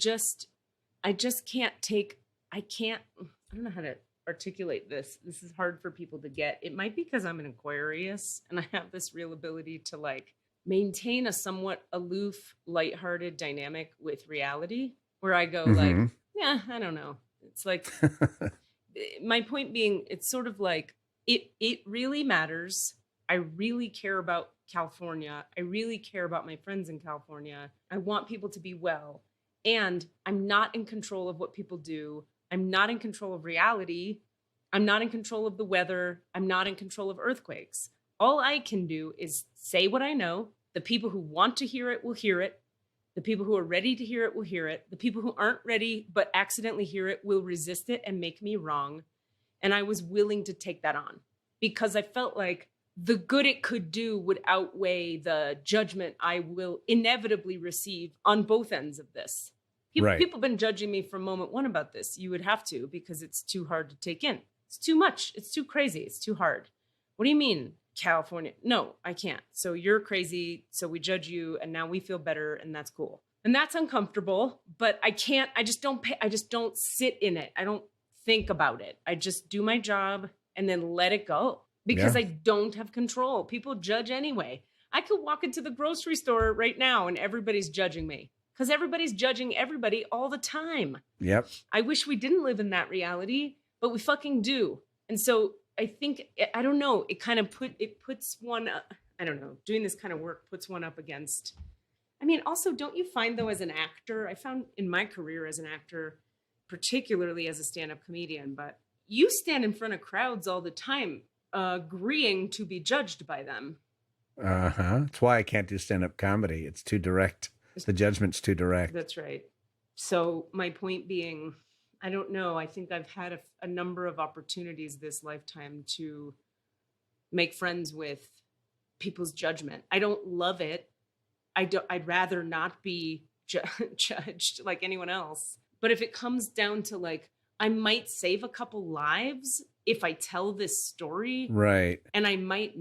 Speaker 3: don't know how to articulate this. This is hard for people to get. It might be because I'm an Aquarius and I have this real ability to like maintain a somewhat aloof, lighthearted dynamic with reality where I go like, yeah, I don't know. It's like, my point being, it's sort of like, it really matters. I really care about California. I really care about my friends in California. I want people to be well. And I'm not in control of what people do. I'm not in control of reality. I'm not in control of the weather. I'm not in control of earthquakes. All I can do is say what I know. The people who want to hear it will hear it. The people who are ready to hear it will hear it. The people who aren't ready but accidentally hear it will resist it and make me wrong. And I was willing to take that on because I felt like the good it could do would outweigh the judgment I will inevitably receive on both ends of this. People have been judging me from moment one about this. You would have to, because it's too hard to take in. It's too much. It's too crazy. It's too hard. What do you mean, California? No, I can't. So you're crazy. So we judge you and now we feel better and that's cool. And that's uncomfortable, but I just don't sit in it. I don't think about it. I just do my job and then let it go because I don't have control. People judge anyway. I could walk into the grocery store right now and everybody's judging me because everybody's judging everybody all the time. Yep. I wish we didn't live in that reality, but we fucking do. And so I think, I don't know, puts one, I don't know, doing this kind of work puts one up against, I mean, also, don't you find though, as an actor, I found in my career as an actor, particularly as a stand-up comedian, but you stand in front of crowds all the time, agreeing to be judged by them.
Speaker 5: That's why I can't do stand-up comedy. It's too direct. The judgment's too direct.
Speaker 3: That's right. So my point being, I don't know. I think I've had a number of opportunities this lifetime to make friends with people's judgment. I don't love it. I'd rather not be judged like anyone else. But if it comes down to like, I might save a couple lives if I tell this story. Right. And I might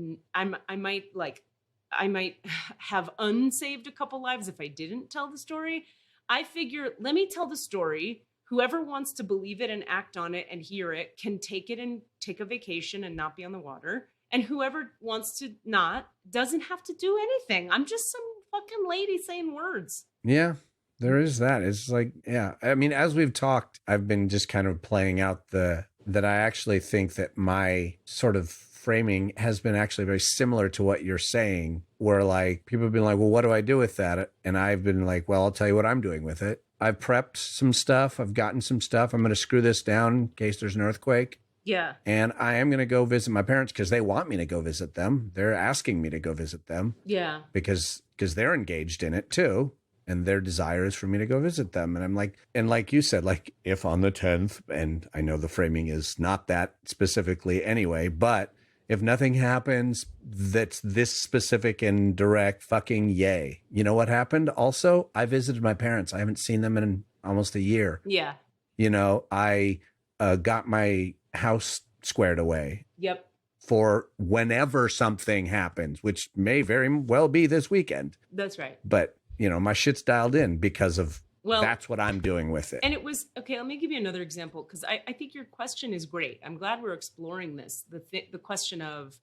Speaker 3: have unsaved a couple lives if I didn't tell the story. I figure, let me tell the story. Whoever wants to believe it and act on it and hear it can take it and take a vacation and not be on the water. And whoever wants to not doesn't have to do anything. I'm just some fucking lady saying words.
Speaker 5: Yeah, there is that. It's like, yeah. I mean, as we've talked, I've been just kind of playing out that I actually think that my sort of framing has been actually very similar to what you're saying, where like people have been like, well, what do I do with that? And I've been like, well, I'll tell you what I'm doing with it. I've prepped some stuff. I've gotten some stuff. I'm going to screw this down in case there's an earthquake.
Speaker 3: Yeah.
Speaker 5: And I am going to go visit my parents because they want me to go visit them. They're asking me to go visit them.
Speaker 3: Yeah.
Speaker 5: Because they're engaged in it too. And their desire is for me to go visit them. And I'm like, and like you said, like if on the 10th, and I know the framing is not that specifically anyway, but if nothing happens that's this specific and direct, fucking yay. You know what happened? Also, I visited my parents. I haven't seen them in almost a year.
Speaker 3: Yeah.
Speaker 5: You know, I got my house squared away.
Speaker 3: Yep.
Speaker 5: For whenever something happens, which may very well be this weekend.
Speaker 3: That's right.
Speaker 5: But, you know, my shit's dialed in because of that's what I'm doing with it.
Speaker 3: And it was, okay, let me give you another example, because I think your question is great. I'm glad we're exploring this. The question of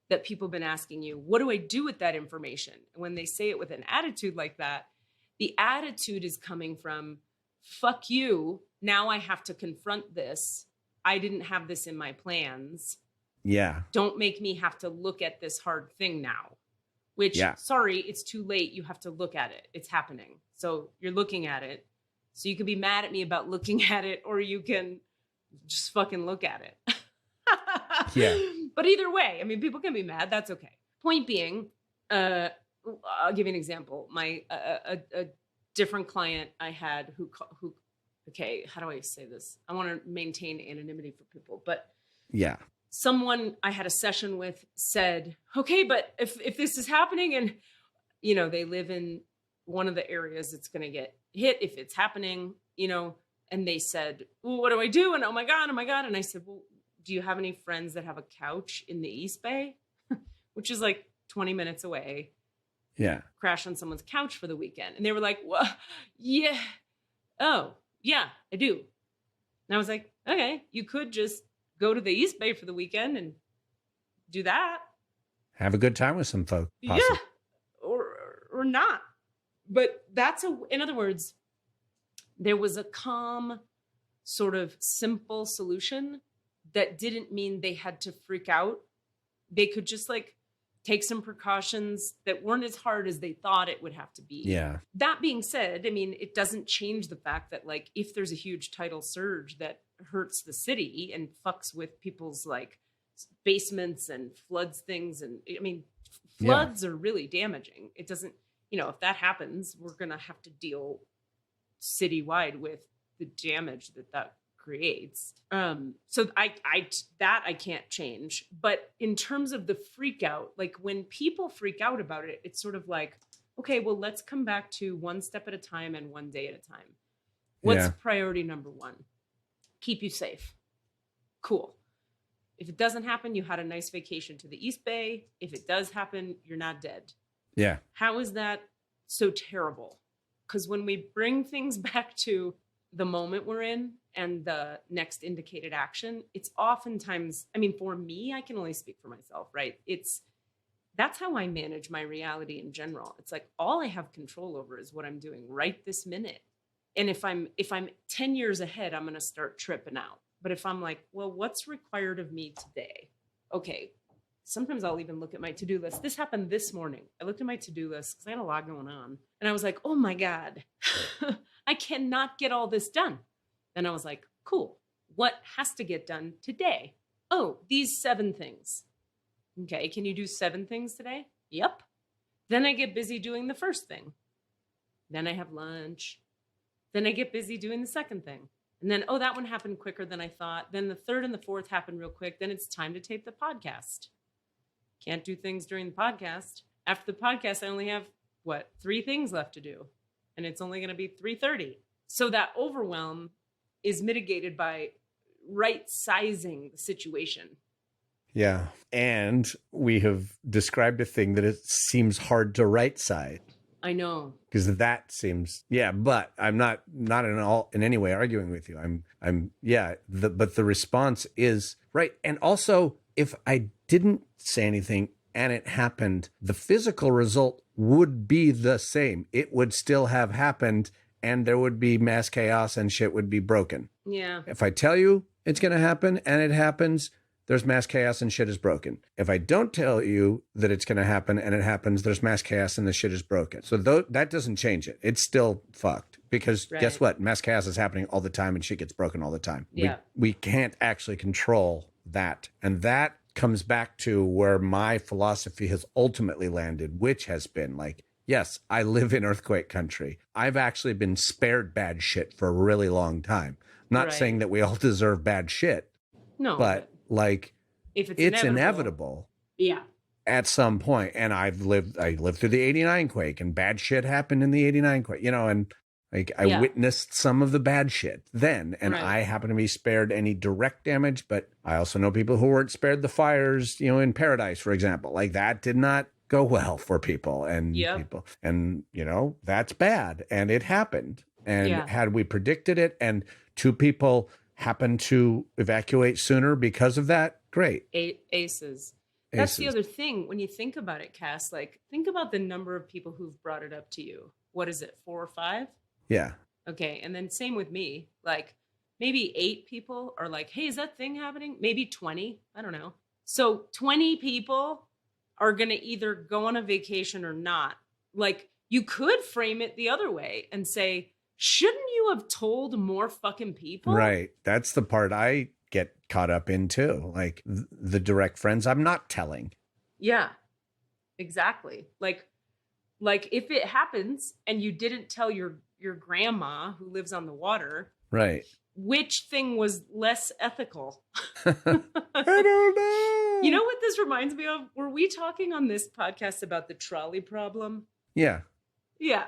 Speaker 3: that people have been asking you, what do I do with that information? And when they say it with an attitude like that, the attitude is coming from, fuck you, now I have to confront this. I didn't have this in my plans.
Speaker 5: Yeah.
Speaker 3: Don't make me have to look at this hard thing now. Which, sorry, it's too late. You have to look at it. It's happening. So you're looking at it. So you can be mad at me about looking at it, or you can just fucking look at it. Yeah. But either way, I mean, people can be mad. That's okay. Point being, I'll give you an example. My a different client I had who okay, how do I say this? I want to maintain anonymity for people, but
Speaker 5: Yeah.
Speaker 3: someone I had a session with said, okay, but if this is happening and, you know, they live in one of the areas that's going to get hit if it's happening, you know, and they said, well, what do I do? And oh my God. And I said, well, do you have any friends that have a couch in the East Bay, which is like 20 minutes away?
Speaker 5: Yeah.
Speaker 3: Crash on someone's couch for the weekend. And they were like, well, yeah. Oh, yeah, I do. And I was like, okay, you could just go to the East Bay for the weekend and do that.
Speaker 5: Have a good time with some folk.
Speaker 3: Yeah. Or not. But in other words, there was a calm, sort of simple solution that didn't mean they had to freak out. They could just like take some precautions that weren't as hard as they thought it would have to be.
Speaker 5: Yeah.
Speaker 3: That being said, I mean, it doesn't change the fact that like, if there's a huge tidal surge that hurts the city and fucks with people's like basements and floods things. And I mean, floods are really damaging. It doesn't, you know, if that happens, we're going to have to deal citywide with the damage that creates. So I can't change. But in terms of the freak out, like when people freak out about it, it's sort of like, okay, well, let's come back to one step at a time and one day at a time. What's priority number one? Keep you safe. Cool. If it doesn't happen, you had a nice vacation to the East Bay. If it does happen, you're not dead.
Speaker 5: Yeah.
Speaker 3: How is that so terrible? Because when we bring things back to the moment we're in and the next indicated action, it's oftentimes, I mean, for me, I can only speak for myself, right? That's how I manage my reality in general. It's like all I have control over is what I'm doing right this minute. And if I'm 10 years ahead, I'm going to start tripping out. But if I'm like, well, what's required of me today? Okay. Sometimes I'll even look at my to-do list. This happened this morning. I looked at my to-do list because I had a lot going on. And I was like, oh my God, I cannot get all this done. And I was like, cool. What has to get done today? Oh, these 7 things. Okay, can you do 7 things today? Yep. Then I get busy doing the first thing. Then I have lunch. Then I get busy doing the second thing. And then, oh, that one happened quicker than I thought. Then the third and the fourth happened real quick. Then it's time to tape the podcast. Can't do things during the podcast. After the podcast, I only have, 3 things left to do. And it's only going to be 3:30. So that overwhelm is mitigated by right-sizing the situation.
Speaker 5: Yeah. And we have described a thing that it seems hard to right-size.
Speaker 3: I know.
Speaker 5: Because that seems, but I'm not in any way arguing with you. But the response is right. And also, if I didn't say anything and it happened, the physical result would be the same. It would still have happened and there would be mass chaos and shit would be broken.
Speaker 3: Yeah.
Speaker 5: If I tell you it's going to happen and it happens, there's mass chaos and shit is broken. If I don't tell you that it's going to happen and it happens, there's mass chaos and the shit is broken. So that doesn't change it. It's still fucked because guess what? Mass chaos is happening all the time and shit gets broken all the time.
Speaker 3: Yeah.
Speaker 5: We can't actually control that. And that comes back to where my philosophy has ultimately landed, which has been like, yes, I live in earthquake country. I've actually been spared bad shit for a really long time. I'm not saying that we all deserve bad shit.
Speaker 3: No.
Speaker 5: But like,
Speaker 3: if
Speaker 5: it's inevitable.
Speaker 3: Yeah.
Speaker 5: At some point. And I lived through the 89 quake and bad shit happened in the 89 quake, and like I witnessed some of the bad shit then. And I happen to be spared any direct damage, but I also know people who weren't spared the fires, in Paradise, for example. Like that did not go well for people and people. And, that's bad. And it happened. And had we predicted it and 2 people happened to evacuate sooner because of that, great.
Speaker 3: Aces. That's the other thing. When you think about it, Cass, like think about the number of people who've brought it up to you. What is it, 4 or 5?
Speaker 5: Yeah.
Speaker 3: Okay. And then same with me, like maybe 8 people are like, hey, is that thing happening? Maybe 20. I don't know. So 20 people are going to either go on a vacation or not. Like you could frame it the other way and say, shouldn't you have told more fucking people?
Speaker 5: Right. That's the part I get caught up in too. Like the direct friends I'm not telling.
Speaker 3: Yeah, exactly. Like Like if it happens and you didn't tell your grandma who lives on the water,
Speaker 5: Right.
Speaker 3: which thing was less ethical?
Speaker 5: I don't know.
Speaker 3: You know what this reminds me of? Were we talking on this podcast about the trolley problem?
Speaker 5: Yeah.
Speaker 3: Yeah.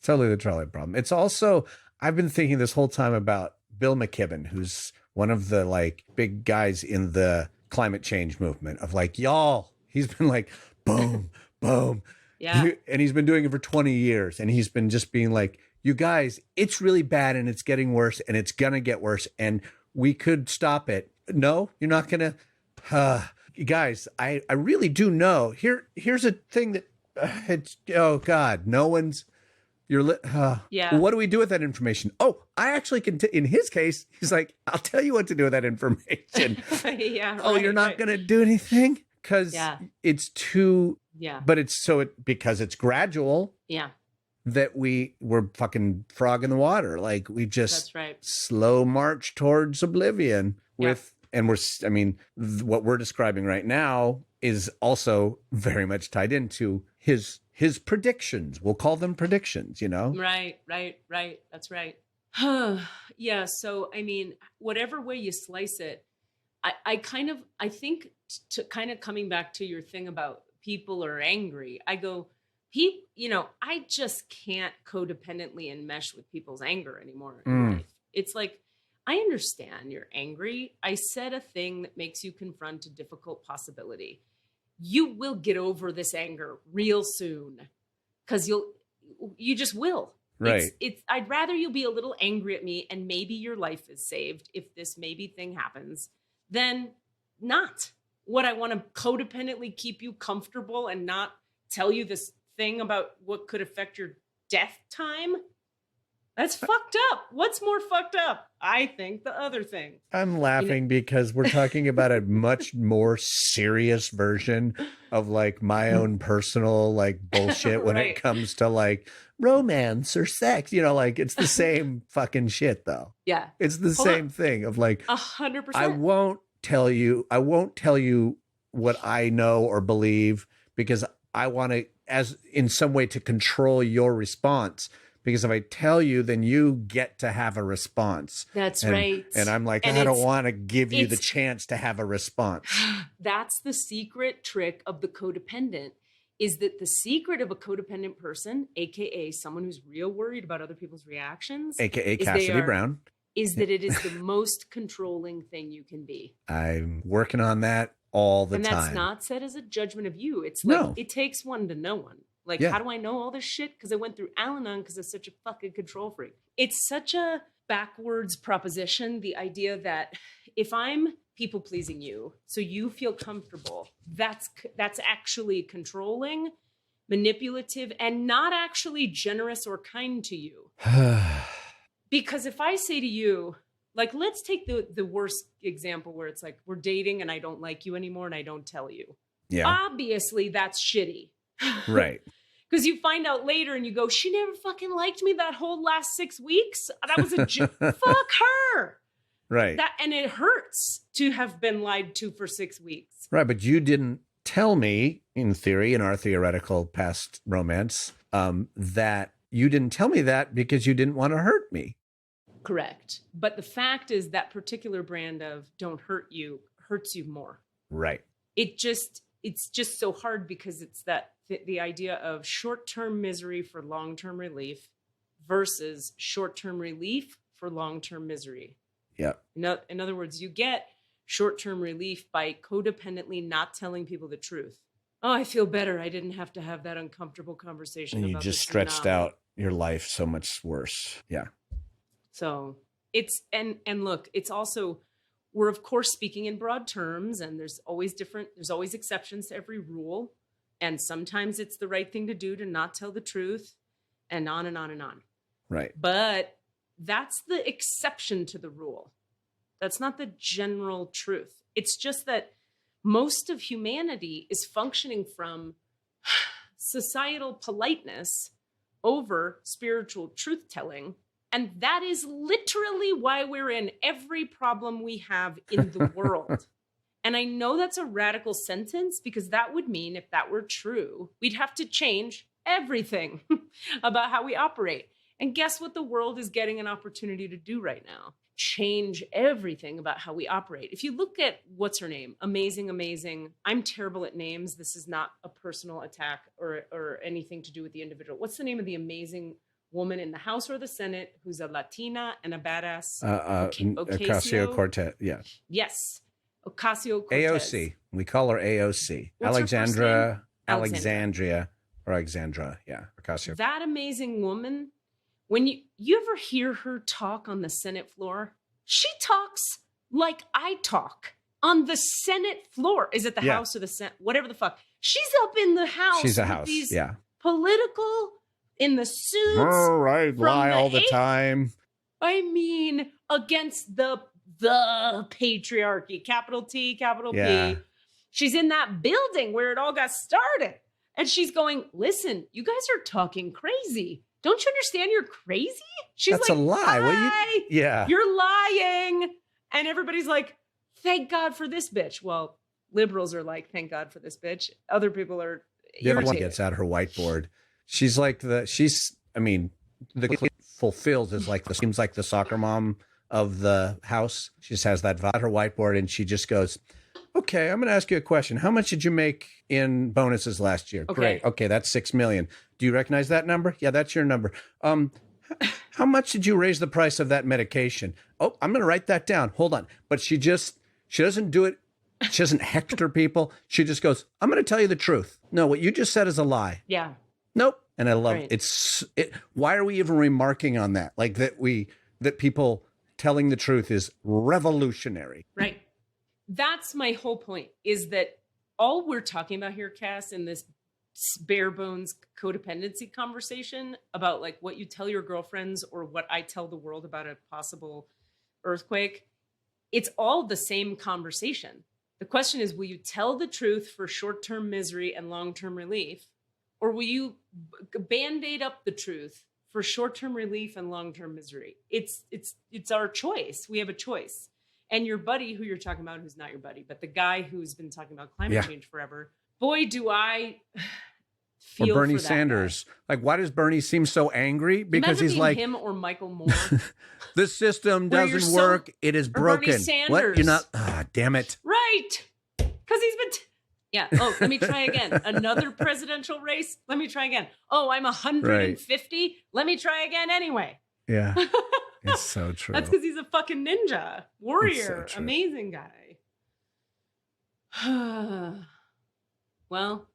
Speaker 5: Totally the trolley problem. It's also, I've been thinking this whole time about Bill McKibben, who's one of the like big guys in the climate change movement of like, y'all, he's been like, boom, boom.
Speaker 3: Yeah.
Speaker 5: And he's been doing it for 20 years. And he's been just being like, you guys, it's really bad and it's getting worse and it's going to get worse. And we could stop it. No, you're not going to. Guys, I really do know. Here's a thing that it's, oh God, no one's.
Speaker 3: Yeah.
Speaker 5: What do we do with that information? Oh, I actually can. In his case, he's like, I'll tell you what to do with that information.
Speaker 3: Yeah.
Speaker 5: Oh, you're not going to do anything because it's too.
Speaker 3: Yeah.
Speaker 5: But because it's gradual.
Speaker 3: Yeah.
Speaker 5: That we're fucking frog in the water. Like we just
Speaker 3: That's right.
Speaker 5: slow march towards oblivion what we're describing right now is also very much tied into his predictions. We'll call them predictions, you know?
Speaker 3: Right. That's right. Yeah. So, I mean, whatever way you slice it, I think to kind of coming back to your thing about people are angry, I go, I just can't codependently enmesh with people's anger anymore in life. It's like, I understand you're angry. I said a thing that makes you confront a difficult possibility. You will get over this anger real soon because you just will.
Speaker 5: Right.
Speaker 3: I'd rather you be a little angry at me and maybe your life is saved if this maybe thing happens than not. What I want to codependently keep you comfortable and not tell you this thing about what could affect your death time. That's fucked up. What's more fucked up? I think the other thing.
Speaker 5: I'm laughing because we're talking about a much more serious version of like my own personal like bullshit when it comes to like romance or sex. You know, like it's the same fucking shit though.
Speaker 3: Yeah.
Speaker 5: It's the same thing of like
Speaker 3: 100%.
Speaker 5: I won't tell you what I know or believe because I want to as in some way to control your response. Because if I tell you, then you get to have a response.
Speaker 3: That's right.
Speaker 5: And I'm like, I don't want to give you the chance to have a response.
Speaker 3: That's the secret trick of the codependent, is that the secret of a codependent person, AKA someone who's real worried about other people's reactions.
Speaker 5: AKA Cassidy Brown.
Speaker 3: Is that it is the most controlling thing you can be.
Speaker 5: I'm working on that all the time.
Speaker 3: And that's not said as a judgment of you. It's like, it takes one to know one. Like, how do I know all this shit? Because I went through Al-Anon because I'm such a fucking control freak. It's such a backwards proposition, the idea that if I'm people pleasing you, so you feel comfortable, that's actually controlling, manipulative, and not actually generous or kind to you. Because if I say to you, like, let's take the worst example where it's like, we're dating and I don't like you anymore and I don't tell you.
Speaker 5: Yeah.
Speaker 3: Obviously, that's shitty.
Speaker 5: Right.
Speaker 3: Because you find out later and you go, she never fucking liked me that whole last 6 weeks. That was a fuck her.
Speaker 5: Right.
Speaker 3: And it hurts to have been lied to for 6 weeks.
Speaker 5: Right. But you didn't tell me, in theory, in our theoretical past romance, that you didn't tell me that because you didn't want to hurt me.
Speaker 3: Correct. But the fact is that particular brand of don't hurt you hurts you more.
Speaker 5: Right.
Speaker 3: It's just so hard because it's that the idea of short-term misery for long-term relief versus short-term relief for long-term misery.
Speaker 5: Yeah.
Speaker 3: In other words, you get short-term relief by codependently not telling people the truth. Oh, I feel better. I didn't have to have that uncomfortable conversation.
Speaker 5: And you
Speaker 3: about
Speaker 5: just
Speaker 3: this
Speaker 5: stretched out your life so much worse. Yeah.
Speaker 3: So it's, and look, it's also, we're of course speaking in broad terms, and there's always exceptions to every rule. And sometimes it's the right thing to do to not tell the truth, and on and on and on.
Speaker 5: Right.
Speaker 3: But that's the exception to the rule. That's not the general truth. It's just that most of humanity is functioning from societal politeness over spiritual truth-telling. And that is literally why we're in every problem we have in the world. And I know that's a radical sentence because that would mean if that were true, we'd have to change everything about how we operate. And guess what the world is getting an opportunity to do right now? Change everything about how we operate. If you look at, what's her name? Amazing. I'm terrible at names. This is not a personal attack or anything to do with the individual. What's the name of the amazing woman in the House or the Senate who's a Latina and a badass?
Speaker 5: Ocasio-Cortez. Yeah.
Speaker 3: Yes. Ocasio-Cortez.
Speaker 5: AOC. We call her AOC.
Speaker 3: What's her first name?
Speaker 5: Alexandria. Yeah. Ocasio.
Speaker 3: That amazing woman, when you ever hear her talk on the Senate floor, she talks like I talk on the Senate floor. Is it the House or the Senate? Whatever the fuck. She's up in the House.
Speaker 5: She's a
Speaker 3: with
Speaker 5: House.
Speaker 3: These
Speaker 5: Yeah.
Speaker 3: political in the suits.
Speaker 5: All right. Lie all the time.
Speaker 3: I mean, against the patriarchy, capital T, capital P. She's in that building where it all got started. And she's going, listen, you guys are talking crazy. Don't you understand you're crazy? She's
Speaker 5: That's
Speaker 3: like,
Speaker 5: a lie.
Speaker 3: Hi, you're lying. And everybody's like, thank God for this bitch. Well, liberals are like, thank God for this bitch. Other people are
Speaker 5: The other one
Speaker 3: irritated.
Speaker 5: gets out her whiteboard. She's like the fulfilled is like seems like the soccer mom of the house. She just has that her whiteboard and she just goes, okay, I'm going to ask you a question. How much did you make in bonuses last year?
Speaker 3: Okay.
Speaker 5: Great. Okay, that's 6 million. Do you recognize that number? Yeah, that's your number. How much did you raise the price of that medication? Oh, I'm going to write that down. Hold on. But she doesn't do it. She doesn't hector people. She just goes, I'm going to tell you the truth. No, what you just said is a lie.
Speaker 3: Yeah.
Speaker 5: Nope. And I love
Speaker 3: Right.
Speaker 5: it. Why are we even remarking on that? Like that people telling the truth is revolutionary.
Speaker 3: Right. That's my whole point, is that all we're talking about here, Cass, in this bare bones codependency conversation about like what you tell your girlfriends or what I tell the world about a possible earthquake, it's all the same conversation. The question is, will you tell the truth for short-term misery and long-term relief? Or will you band-aid up the truth for short-term relief and long-term misery? It's our choice. We have a choice. And your buddy, who you're talking about, who's not your buddy, but the guy who's been talking about climate change forever, boy, do I feel
Speaker 5: or Bernie
Speaker 3: for that
Speaker 5: Sanders.
Speaker 3: guy.
Speaker 5: Like, why does Bernie seem so angry? Because
Speaker 3: Imagine
Speaker 5: he's
Speaker 3: being
Speaker 5: like,
Speaker 3: him or Michael Moore.
Speaker 5: the system
Speaker 3: Where you're
Speaker 5: doesn't
Speaker 3: so-
Speaker 5: work. It is
Speaker 3: or Bernie
Speaker 5: broken. What? You're
Speaker 3: Sanders.
Speaker 5: not. Damn it.
Speaker 3: Right. Because he's been... Yeah. Oh, let me try again. Another presidential race. Let me try again. Oh, I'm 150. Let me try again anyway.
Speaker 5: Yeah. It's so true.
Speaker 3: That's because he's a fucking ninja, warrior,
Speaker 5: true.
Speaker 3: amazing guy. Well,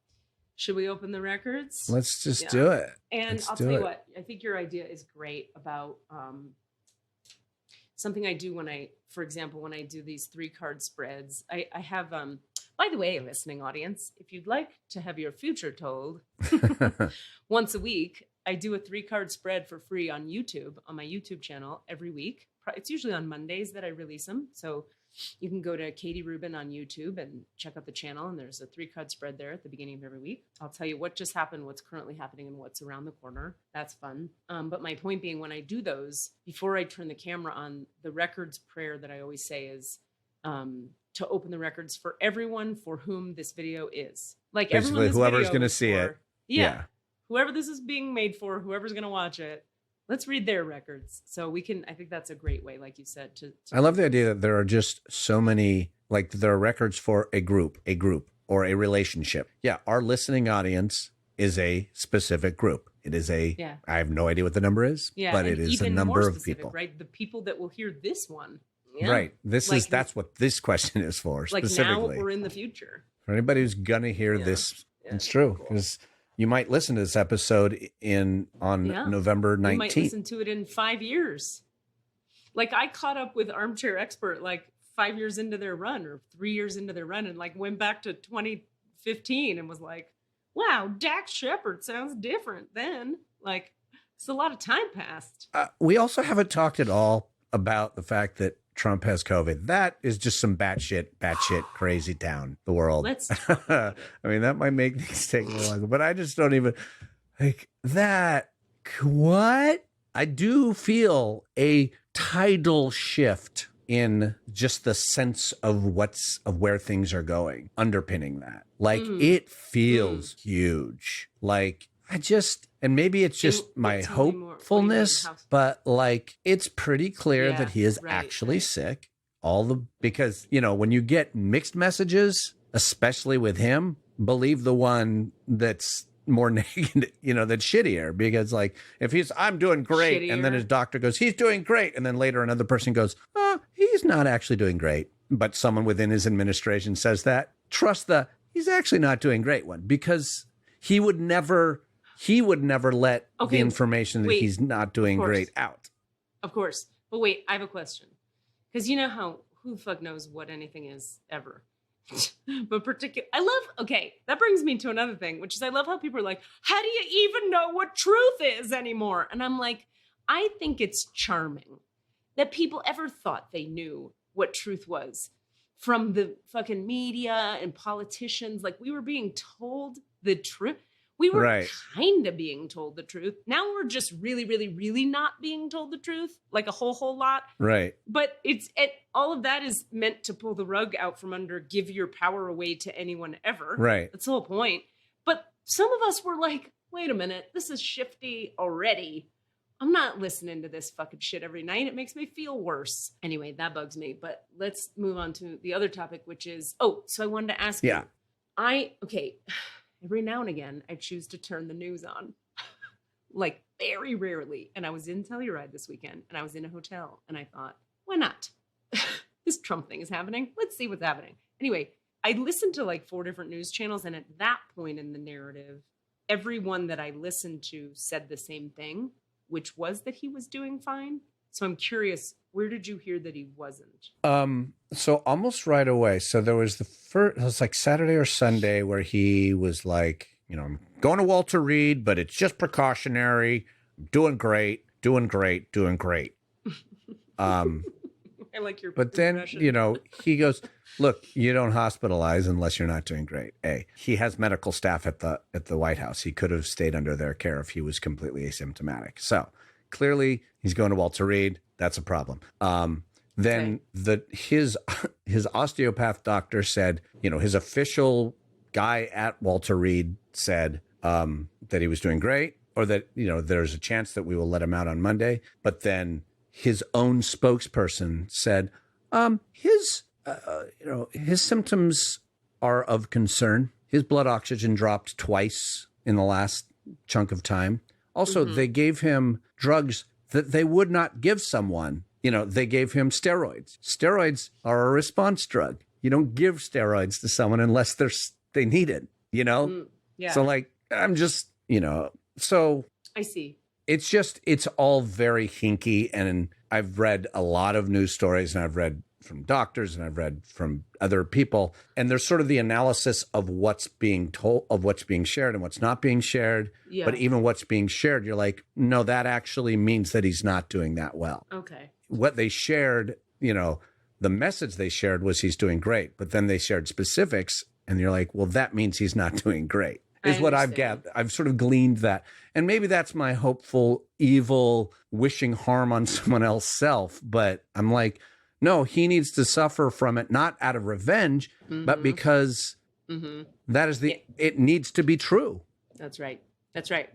Speaker 3: should we open the records?
Speaker 5: Let's just
Speaker 3: Yeah.
Speaker 5: do it.
Speaker 3: And
Speaker 5: Let's
Speaker 3: I'll
Speaker 5: do
Speaker 3: tell you
Speaker 5: it.
Speaker 3: what, I think your idea is great about something I do when for example, when I do these 3-card spreads, I have, by the way, listening audience, if you'd like to have your future told once a week, I do a 3-card spread for free on YouTube, on my YouTube channel every week. It's usually on Mondays that I release them. So you can go to Katie Rubin on YouTube and check out the channel. And there's a 3-card spread there at the beginning of every week. I'll tell you what just happened, what's currently happening, and what's around the corner. That's fun. But my point being, when I do those, before I turn the camera on, the records prayer that I always say is to open the records for everyone for whom this video is. Like
Speaker 5: Basically,
Speaker 3: everyone this
Speaker 5: whoever's
Speaker 3: video
Speaker 5: gonna
Speaker 3: is
Speaker 5: see
Speaker 3: for.
Speaker 5: it.
Speaker 3: Yeah. Whoever this is being made for, whoever's going to watch it, let's read their records. So we can, I think that's a great way, like you said, to
Speaker 5: I love the idea that there are just so many, like there are records for a group, or a relationship. Yeah. Our listening audience is a specific group. It is I have no idea what the number is, but it is a
Speaker 3: even
Speaker 5: number
Speaker 3: more
Speaker 5: of
Speaker 3: specific,
Speaker 5: people.
Speaker 3: right? The people that will hear this one. Yeah.
Speaker 5: Right.
Speaker 3: Like-
Speaker 5: That's what this question is for
Speaker 3: Like now
Speaker 5: specifically.
Speaker 3: or in the future.
Speaker 5: For anybody who's going to hear this,
Speaker 3: Yeah,
Speaker 5: it's true.
Speaker 3: cool.
Speaker 5: Because you might listen to this episode on November 19th.
Speaker 3: You might listen to it in 5 years. Like I caught up with Armchair Expert like 5 years into their run or 3 years into their run and like went back to 2015 and was like, wow, Dax Shepard sounds different then. Like it's a lot of time passed.
Speaker 5: We also haven't talked at all about the fact that Trump has COVID. That is just some batshit crazy town, the world.
Speaker 3: Let's
Speaker 5: I mean, that might make things take a while, but I just don't even like that. What? I do feel a tidal shift in just the sense of where things are going, underpinning that. Like it feels huge. Like and maybe it's just my
Speaker 3: tell me more. What do you mean,
Speaker 5: hopefulness,
Speaker 3: how-
Speaker 5: but like it's pretty clear
Speaker 3: Yeah,
Speaker 5: that he is
Speaker 3: right,
Speaker 5: actually
Speaker 3: right.
Speaker 5: sick. Because, when you get mixed messages, especially with him, believe the one that's more negative, that's shittier. Because like if I'm doing great, and then
Speaker 3: Shittier.
Speaker 5: his doctor goes, he's doing great. And then later another person goes, he's not actually doing great. But someone within his administration says that, trust he's actually not doing great one, because he would never let the information that
Speaker 3: wait,
Speaker 5: he's not doing
Speaker 3: of course.
Speaker 5: great out.
Speaker 3: Of course. But wait, I have a question. Because you know how, who the fuck knows what anything is ever. But that brings me to another thing, which is I love how people are like, how do you even know what truth is anymore? And I'm like, I think it's charming that people ever thought they knew what truth was from the fucking media and politicians. Like, we were being told the truth. We were
Speaker 5: Right.
Speaker 3: kind of being told the truth. Now we're just really, really, really not being told the truth, like a whole lot.
Speaker 5: Right.
Speaker 3: But all of that is meant to pull the rug out from under, give your power away to anyone ever.
Speaker 5: Right.
Speaker 3: That's the whole point. But some of us were like, wait a minute, this is shifty already. I'm not listening to this fucking shit every night. It makes me feel worse. Anyway, that bugs me. But let's move on to the other topic, which is, so I wanted to ask you. Every now and again, I choose to turn the news on, like very rarely. And I was in Telluride this weekend, and I was in a hotel, and I thought, why not? This Trump thing is happening. Let's see what's happening. Anyway, I listened to like 4 different news channels, and at that point in the narrative, everyone that I listened to said the same thing, which was that he was doing fine. So I'm curious, where did you hear that he wasn't?
Speaker 5: So almost right away. So there was it was like Saturday or Sunday where he was like, I'm going to Walter Reed, but it's just precautionary. I'm doing great.
Speaker 3: I like your
Speaker 5: But then,
Speaker 3: progression.
Speaker 5: he goes, look, you don't hospitalize unless you're not doing great. He has medical staff at the White House. He could have stayed under their care if he was completely asymptomatic. So clearly he's going to Walter Reed. That's a problem. Then his osteopath doctor said, his official guy at Walter Reed said that he was doing great, or that, there's a chance that we will let him out on Monday. But then his own spokesperson said, his symptoms are of concern. His blood oxygen dropped twice in the last chunk of time. Also, they gave him drugs that they would not give someone. They gave him steroids. Steroids are a response drug. You don't give steroids to someone unless they need it,
Speaker 3: Yeah.
Speaker 5: So like, I'm just, so
Speaker 3: I see.
Speaker 5: it's all very hinky. And I've read a lot of news stories, and I've read from doctors, and I've read from other people. And there's sort of the analysis of what's being told, of what's being shared and what's not being shared.
Speaker 3: Yeah.
Speaker 5: But even what's being shared, you're like, no, that actually means that he's not doing that well.
Speaker 3: Okay.
Speaker 5: What they shared, the message they shared was he's doing great. But then they shared specifics, and you're like, well, that means he's not doing great, is what I've
Speaker 3: understand.
Speaker 5: gathered. I've sort of gleaned that. And maybe that's my hopeful, evil, wishing harm on someone else's self. But I'm like, no, he needs to suffer from it, not out of revenge, but because that is it needs to be true.
Speaker 3: That's right.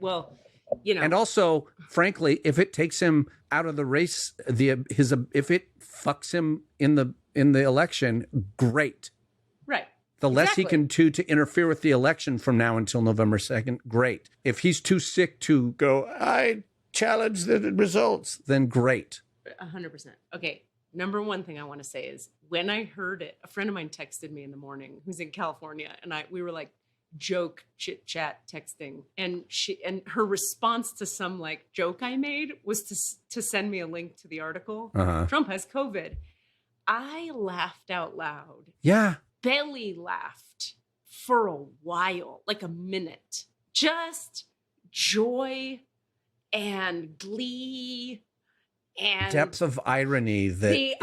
Speaker 3: Well,
Speaker 5: And also, frankly, if it takes him out of the race, if it fucks him in the election, great.
Speaker 3: right.
Speaker 5: The less he
Speaker 3: Exactly.
Speaker 5: can do to interfere with the election from now until November 2nd, great. If he's too sick to go, I challenge the results, then great.
Speaker 3: 100%. Okay. Number one thing I want to say is when I heard it, a friend of mine texted me in the morning who's in California, and we were like joke chit chat texting, and her response to some like joke I made was to send me a link to the article. Trump has COVID. I laughed out loud.
Speaker 5: Yeah.
Speaker 3: Belly laughed for a while, like a minute. Just joy and glee and
Speaker 5: Depth of irony that
Speaker 3: the
Speaker 5: is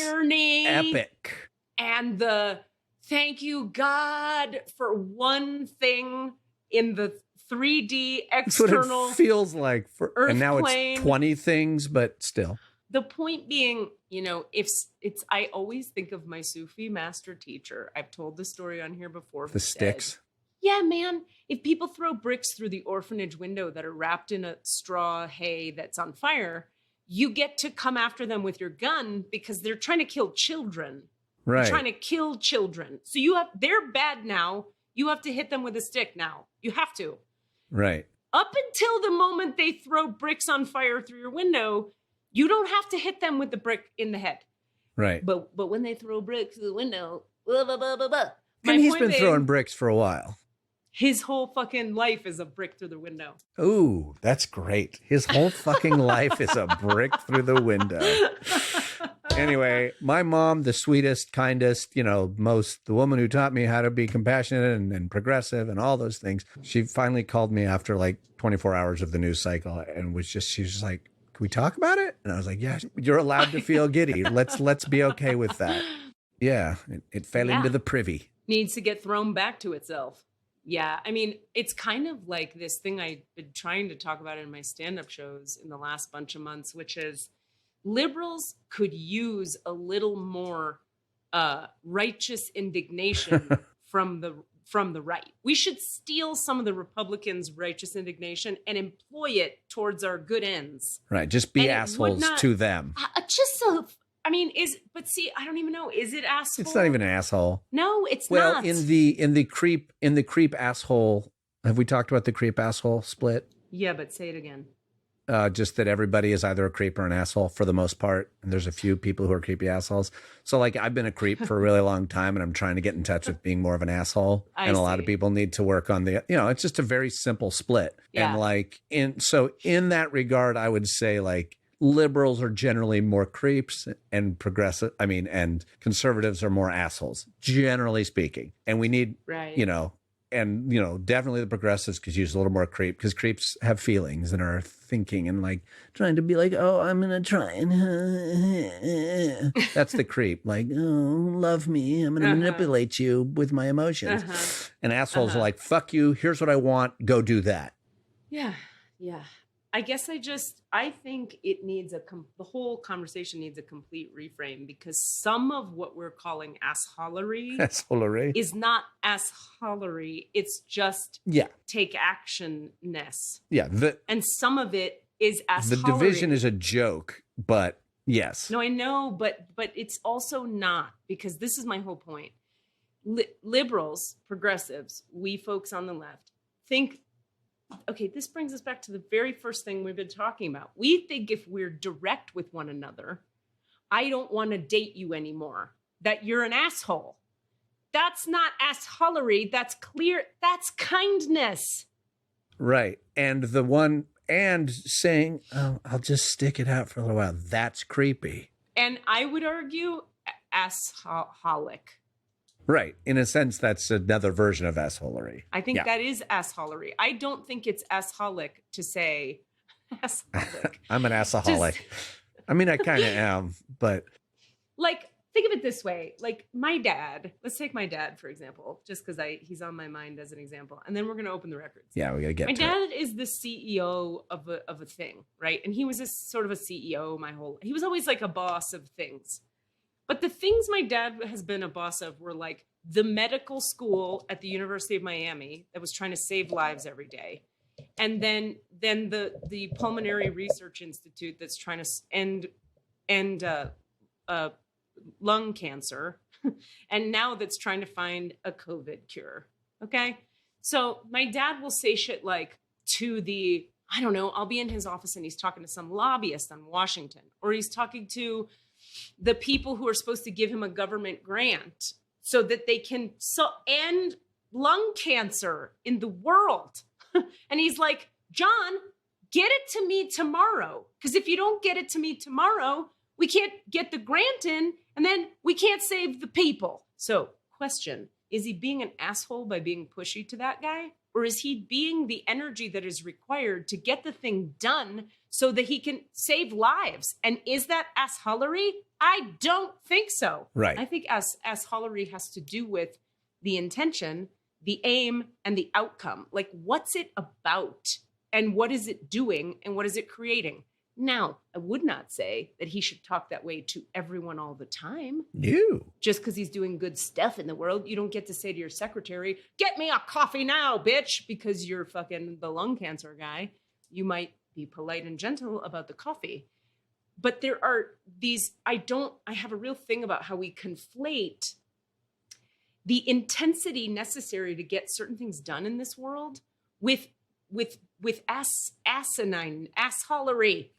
Speaker 3: irony
Speaker 5: epic.
Speaker 3: and the thank you God for one thing in the 3D
Speaker 5: That's what
Speaker 3: external.
Speaker 5: it feels like. And now
Speaker 3: Earthplane.
Speaker 5: it's 20 things, but still.
Speaker 3: The point being, if it's, I always think of my Sufi master teacher. I've told the story on here before.
Speaker 5: The
Speaker 3: who's
Speaker 5: sticks.
Speaker 3: dead. Yeah, man. If people throw bricks through the orphanage window that are wrapped in a straw hay that's on fire, you get to come after them with your gun because they're trying to kill children.
Speaker 5: Right.
Speaker 3: They're trying to kill children. So they're bad now. You have to hit them with a stick now. You have to.
Speaker 5: Right.
Speaker 3: Up until the moment they throw bricks on fire through your window, you don't have to hit them with the brick in the head.
Speaker 5: Right.
Speaker 3: But when they throw bricks through the window, blah, blah, blah, blah, blah.
Speaker 5: And he's been throwing bricks for a while.
Speaker 3: His whole fucking life is a brick through the window.
Speaker 5: Ooh, that's great. His whole fucking life is a brick through the window. Anyway, my mom, the sweetest, kindest, the woman who taught me how to be compassionate and progressive and all those things. She finally called me after like 24 hours of the news cycle and she was just like, can we talk about it? And I was like, yeah, you're allowed to feel giddy. Let's be okay with that. Yeah, it fell into the privy.
Speaker 3: Needs to get thrown back to itself. Yeah, I mean, it's kind of like this thing I've been trying to talk about in my stand-up shows in the last bunch of months, which is liberals could use a little more righteous indignation from the right. We should steal some of the Republicans' righteous indignation and employ it towards our good ends.
Speaker 5: Right, just be assholes to them.
Speaker 3: I don't even know. Is it asshole?
Speaker 5: It's not even an asshole.
Speaker 3: No, it's
Speaker 5: not.
Speaker 3: not.
Speaker 5: Well, in the creep asshole, have we talked about the creep asshole split?
Speaker 3: Yeah, but say it again.
Speaker 5: Just that everybody is either a creep or an asshole for the most part. And there's a few people who are creepy assholes. So like I've been a creep for a really long time and I'm trying to get in touch with being more of an asshole. A lot of people need to work on it's just a very simple split.
Speaker 3: Yeah.
Speaker 5: And in that regard, I would say like liberals are generally more creeps and and conservatives are more assholes, generally speaking. And we need, definitely the progressives could use a little more creep because creeps have feelings and are thinking and like trying to be like, oh, I'm going to try and that's the creep. Like, oh, love me. I'm going to manipulate you with my emotions. And assholes are like, fuck you. Here's what I want. Go do that.
Speaker 3: Yeah. Yeah. I guess I think it needs the whole conversation needs a complete reframe because some of what we're calling assholery is not assholery. It's just take actionness.
Speaker 5: Yeah.
Speaker 3: And some of it is assholery.
Speaker 5: The division is a joke, but yes.
Speaker 3: No, I know, but it's also not because this is my whole point. Liberals, progressives, we folks on the left think, okay, this brings us back to the very first thing we've been talking about. We think if we're direct with one another, I don't want to date you anymore, that you're an asshole. That's not assholery. That's clear. That's kindness.
Speaker 5: Right. And saying, oh, I'll just stick it out for a little while. That's creepy.
Speaker 3: And I would argue assholic.
Speaker 5: Right. In a sense, that's another version of assholery.
Speaker 3: I think that is assholery. I don't think it's assholic to say assholic.
Speaker 5: I'm an assholic. I mean, I kind of am, but...
Speaker 3: Like, think of it this way. Like, my dad, let's take my dad, for example, just because he's on my mind as an example. And then we're going to open the records.
Speaker 5: Yeah, we got to get to it.
Speaker 3: My dad is the CEO of a thing, right? And he was sort of a CEO he was always like a boss of things. But the things my dad has been a boss of were like the medical school at the University of Miami that was trying to save lives every day. And then the Pulmonary Research Institute that's trying to end lung cancer. And now that's trying to find a COVID cure. Okay. So my dad will say shit like I don't know, I'll be in his office and he's talking to some lobbyist on Washington, or he's talking to the people who are supposed to give him a government grant so that they can end lung cancer in the world. And he's like, John, get it to me tomorrow. Because if you don't get it to me tomorrow, we can't get the grant in and then we can't save the people. So question, is he being an asshole by being pushy to that guy? Or is he being the energy that is required to get the thing done so that he can save lives? And is that assholery? I don't think so.
Speaker 5: Right.
Speaker 3: I think assholery has to do with the intention, the aim, and the outcome. Like, what's it about? And what is it doing? And what is it creating? Now, I would not say that he should talk that way to everyone all the time.
Speaker 5: You.
Speaker 3: Just because he's doing good stuff in the world, you don't get to say to your secretary, get me a coffee now, bitch, because you're fucking the lung cancer guy. You might be polite and gentle about the coffee. But there are these, I have a real thing about how we conflate the intensity necessary to get certain things done in this world with asinine assholery.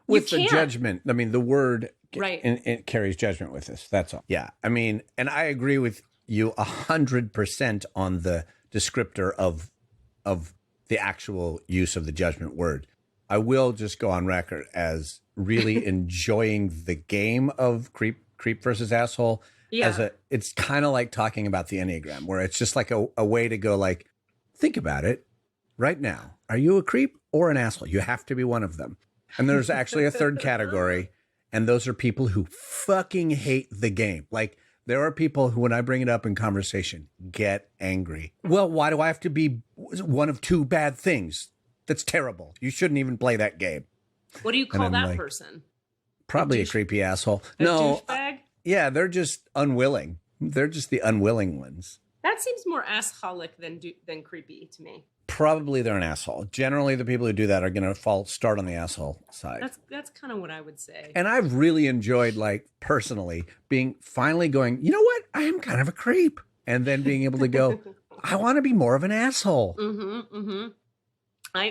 Speaker 5: With the judgment. I mean, the word
Speaker 3: right.
Speaker 5: It carries judgment with us. That's all. Yeah. I mean, and I agree with you 100% on the descriptor of the actual use of the judgment word. I will just go on record as really enjoying the game of creep versus asshole. Yeah. It's kind of like talking about the Enneagram, where it's just like a way to go like, think about it right now. Are you a creep or an asshole? You have to be one of them. And there's actually a third category, and those are people who fucking hate the game. Like, there are people who, when I bring it up in conversation, get angry. Well, why do I have to be one of two bad things? That's terrible. You shouldn't even play that game.
Speaker 3: What do you call that person?
Speaker 5: Probably a creepy asshole.
Speaker 3: A douchebag?
Speaker 5: Yeah, they're just unwilling. They're just the unwilling ones.
Speaker 3: That seems more assholic than creepy to me.
Speaker 5: Probably they're an asshole. Generally, the people who do that are going to start on the asshole side.
Speaker 3: That's kind of what I would say.
Speaker 5: And I've really enjoyed, like, personally, finally going, you know what? I am kind of a creep. And then being able to go, I want to be more of an asshole.
Speaker 3: Mm-hmm, mm-hmm.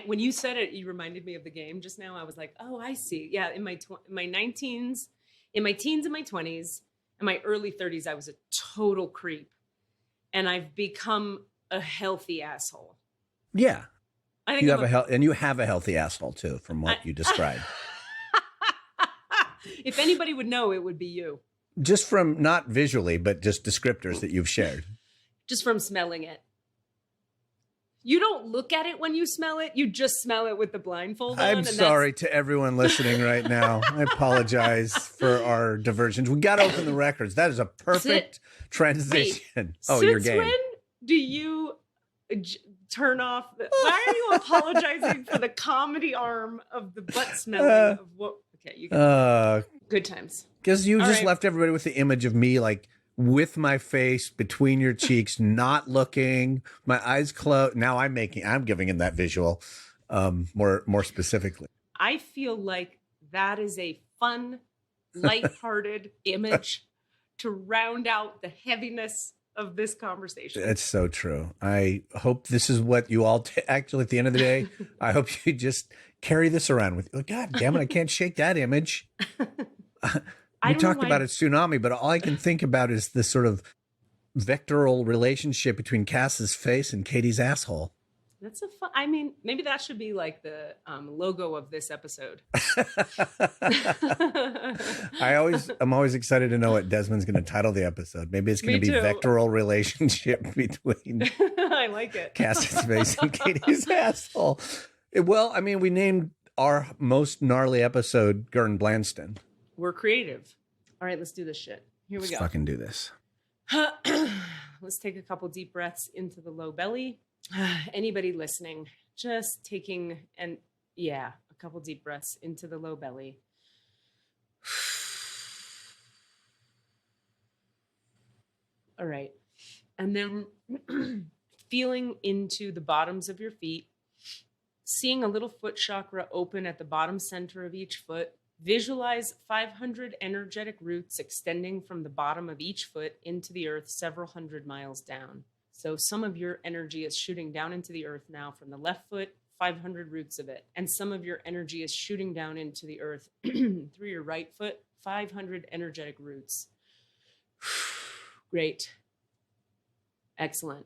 Speaker 3: When you said it, you reminded me of the game just now. I was like, oh, I see. Yeah, in my teens and my 20s, and my early 30s, I was a total creep. And I've become a healthy asshole.
Speaker 5: Yeah. I think you have a healthy asshole too, from what you described.
Speaker 3: If anybody would know, it would be you.
Speaker 5: Just from not visually, but just descriptors that you've shared.
Speaker 3: Just from smelling it. You don't look at it when you smell it. You just smell it with the blindfold on.
Speaker 5: I'm sorry to everyone listening right now. I apologize for our diversions. We got to open the records. That is a perfect transition. Your game.
Speaker 3: When do you turn off? Why are you apologizing for the comedy arm of the butt smelling of what? Okay, you can. Good times.
Speaker 5: Because you just left everybody with the image of me, like, with my face between your cheeks, not looking, my eyes closed. Now I'm giving him that visual more specifically.
Speaker 3: I feel like that is a fun, lighthearted image to round out the heaviness of this conversation.
Speaker 5: It's so true. I hope this is what you all actually, at the end of the day, I hope you just carry this around with you. God damn it, I can't shake that image. We talked about it, tsunami, but all I can think about is this sort of vectoral relationship between Cass's face and Katie's asshole.
Speaker 3: That's maybe that should be like the logo of this episode.
Speaker 5: I'm always excited to know what Desmond's going to title the episode. Maybe it's going to be Vectoral Relationship between
Speaker 3: I like it.
Speaker 5: Cass's face and Katie's asshole. Well, I mean, we named our most gnarly episode Gern Blanston.
Speaker 3: We're creative. All right, let's do this shit. Here we go.
Speaker 5: Let's fucking do this.
Speaker 3: Let's take a couple deep breaths into the low belly. Anybody listening, just taking a couple deep breaths into the low belly. All right. And then feeling into the bottoms of your feet, seeing a little foot chakra open at the bottom center of each foot. Visualize 500 energetic roots extending from the bottom of each foot into the earth several hundred miles down. So some of your energy is shooting down into the earth now from the left foot, 500 roots of it. And some of your energy is shooting down into the earth through your right foot, 500 energetic roots. Great. Excellent.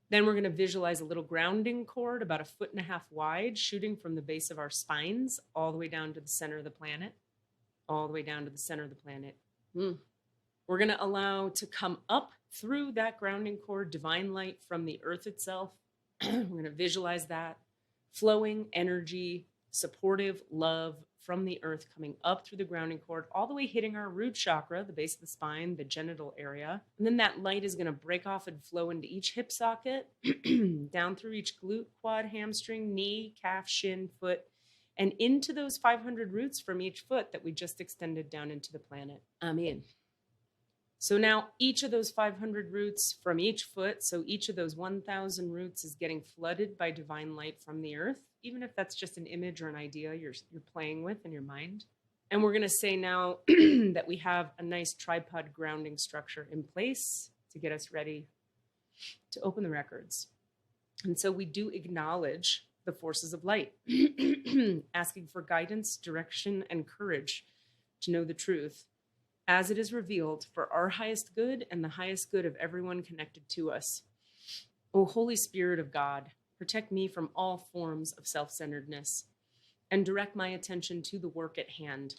Speaker 3: Then we're going to visualize a little grounding cord about 1.5 feet wide, shooting from the base of our spines all the way down to the center of the planet. All the way down to the center of the planet. We're going to allow to come up through that grounding cord divine light from the earth itself. We're going to visualize that flowing energy, supportive love from the earth coming up through the grounding cord, all the way hitting our root chakra, the base of the spine, the genital area. And then that light is going to break off and flow into each hip socket, down through each glute, quad, hamstring, knee, calf, shin, foot, and into those 500 roots from each foot that we just extended down into the planet. Amen. So now each of those 500 roots from each foot, so each of those 1,000 roots is getting flooded by divine light from the earth, even if that's just an image or an idea you're playing with in your mind. And we're going to say now that we have a nice tripod grounding structure in place to get us ready to open the records. And so we do acknowledge the forces of light, asking for guidance, direction, and courage to know the truth as it is revealed for our highest good and the highest good of everyone connected to us. O Holy Spirit of God, protect me from all forms of self-centeredness and direct my attention to the work at hand.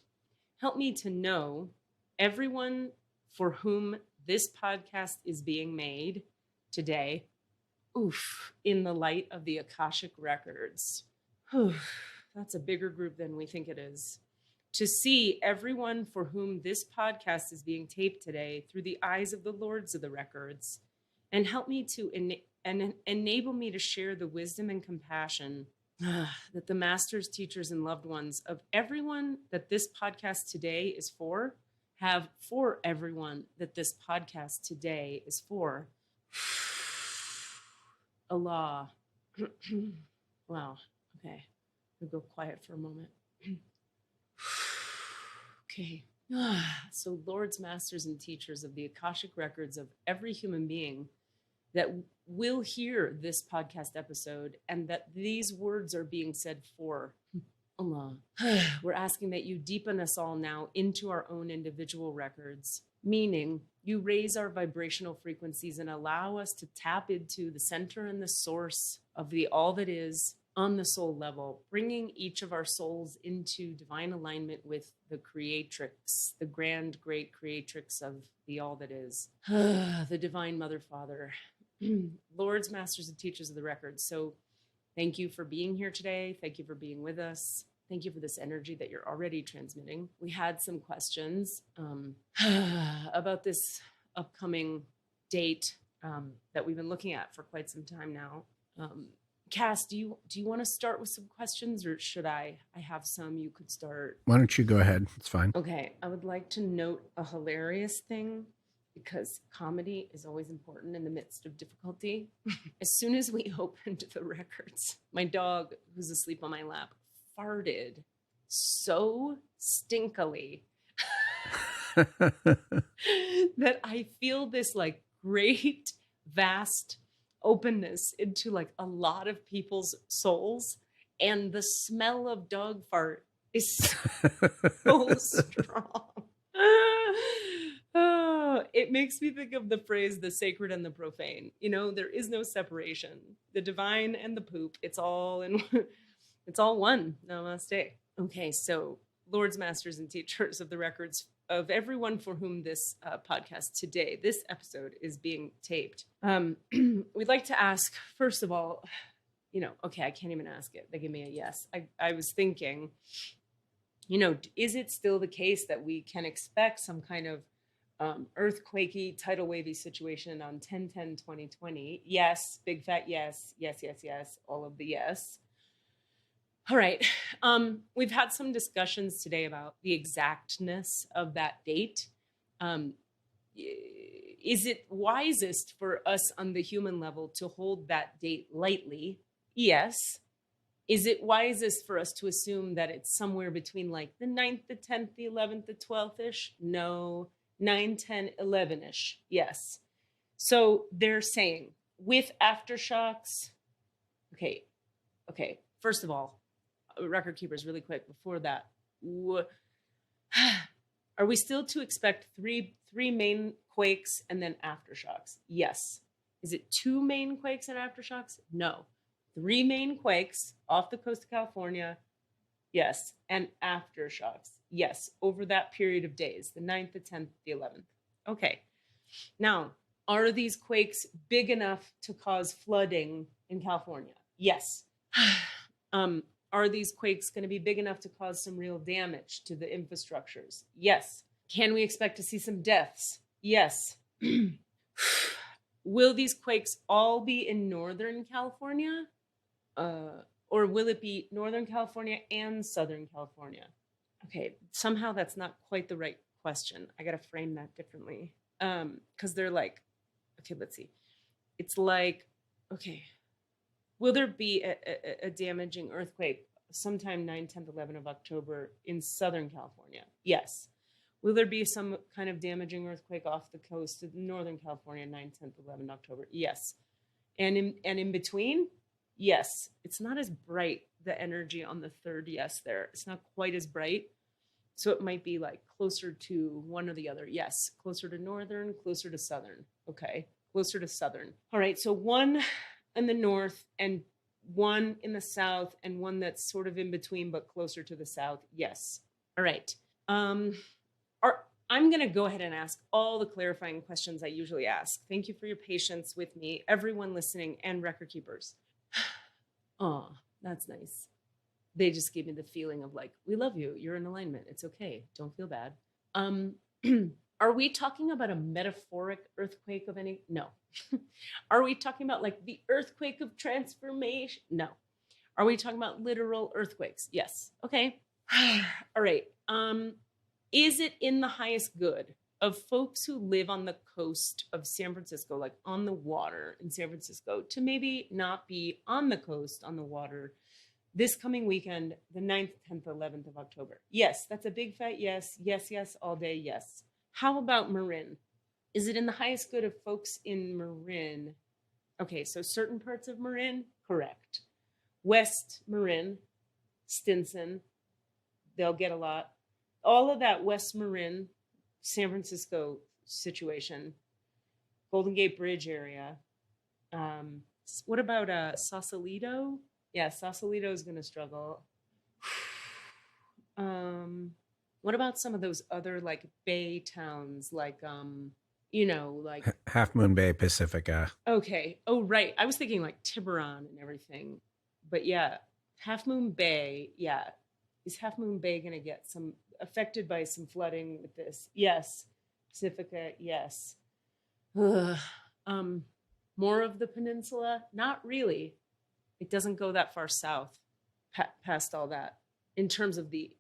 Speaker 3: Help me to know everyone for whom this podcast is being made today, in the light of the Akashic Records. That's a bigger group than we think it is. To see everyone for whom this podcast is being taped today through the eyes of the Lords of the Records, and help me to enable me to share the wisdom and compassion that the masters, teachers, and loved ones of everyone that this podcast today is for, have for everyone that this podcast today is for. Allah. Wow. Okay. We'll go quiet for a moment. Okay. So Lords, masters, and teachers of the Akashic Records of every human being that will hear this podcast episode and that these words are being said for Allah. We're asking that you deepen us all now into our own individual records, meaning you raise our vibrational frequencies and allow us to tap into the center and the source of the all that is on the soul level, bringing each of our souls into divine alignment with the creatrix, the grand, great creatrix of the all that is, the divine mother, father, Lords, masters, and teachers of the records. So thank you for being here today. Thank you for being with us. Thank you for this energy that you're already transmitting. We had some questions about this upcoming date that we've been looking at for quite some time now. Cass, do you want to start with some questions, or should I have some? You could start.
Speaker 5: Why don't you go ahead? It's fine.
Speaker 3: Okay. I would like to note a hilarious thing, because comedy is always important in the midst of difficulty. As soon as we opened the records, my dog, who's asleep on my lap, farted so stinkily that I feel this like great, vast openness into like a lot of people's souls, and the smell of dog fart is so strong. It makes me think of the phrase, the sacred and the profane. You know, there is no separation. The divine and the poop, it's all in, it's all one. Namaste. Okay, so Lords, masters, and teachers of the records of everyone for whom this podcast today, this episode is being taped. We'd like to ask, first of all, okay, I can't even ask it. They give me a yes. I was thinking, is it still the case that we can expect some kind of earthquakey, tidal wavy situation on 10/10/2020? Yes, big fat yes, yes, yes, yes, all of the yes. All right. We've had some discussions today about the exactness of that date. Is it wisest for us on the human level to hold that date lightly? Yes. Is it wisest for us to assume that it's somewhere between like the 9th, the 10th, the 11th, the 12th-ish? No. 9, 10, 11-ish. Yes. So they're saying with aftershocks. Okay. First of all, record keepers, really quick before that, are we still to expect three main quakes and then aftershocks? Yes. Is it 2 main quakes and aftershocks? No. 3 main quakes off the coast of California. Yes. And aftershocks. Yes. Over that period of days, the 9th, the 10th, the 11th. Okay. Now, are these quakes big enough to cause flooding in California? Yes. Are these quakes going to be big enough to cause some real damage to the infrastructures? Yes. Can we expect to see some deaths? Yes. Will these quakes all be in Northern California? Or will it be Northern California and Southern California? Okay, somehow that's not quite the right question. I got to frame that differently. Because they're like, okay, let's see. It's like, okay, will there be a damaging earthquake sometime 9, 10th, 11th of October in Southern California? Yes. Will there be some kind of damaging earthquake off the coast of Northern California 9, 10th, 11th October? Yes. And in between? Yes. It's not as bright, the energy on the 3rd, yes, there. It's not quite as bright. So it might be like closer to one or the other. Yes. Closer to Northern, closer to Southern. Okay. Closer to Southern. All right. So one in the north and one in the south and one that's sort of in between but closer to the south. Yes. All right. I'm going to go ahead and ask all the clarifying questions I usually ask. Thank you for your patience with me, everyone listening and record keepers. Oh, that's nice. They just gave me the feeling of like, we love you. You're in alignment. It's okay. Don't feel bad. Are we talking about a metaphoric earthquake of any? No. Are we talking about like the earthquake of transformation? No. Are we talking about literal earthquakes? Yes. Okay. All right. Is it in the highest good of folks who live on the coast of San Francisco, like on the water in San Francisco, to maybe not be on the coast on the water this coming weekend, the 9th, 10th, 11th of October? Yes, that's a big fat yes. Yes, yes, all day, yes. How about Marin? Is it in the highest good of folks in Marin? Okay, so certain parts of Marin, correct. West Marin, Stinson, they'll get a lot. All of that West Marin, San Francisco situation, Golden Gate Bridge area. What about Sausalito? Yeah, Sausalito is going to struggle. What about some of those other like bay towns, like like
Speaker 5: Half Moon Bay, Pacifica.
Speaker 3: Okay. Oh, right. I was thinking like Tiburon and everything, but yeah, Half Moon Bay. Yeah, is Half Moon Bay going to get some affected by some flooding with this? Yes. Pacifica. Yes. Ugh. More of the peninsula? Not really. It doesn't go that far south, past all that, in terms of the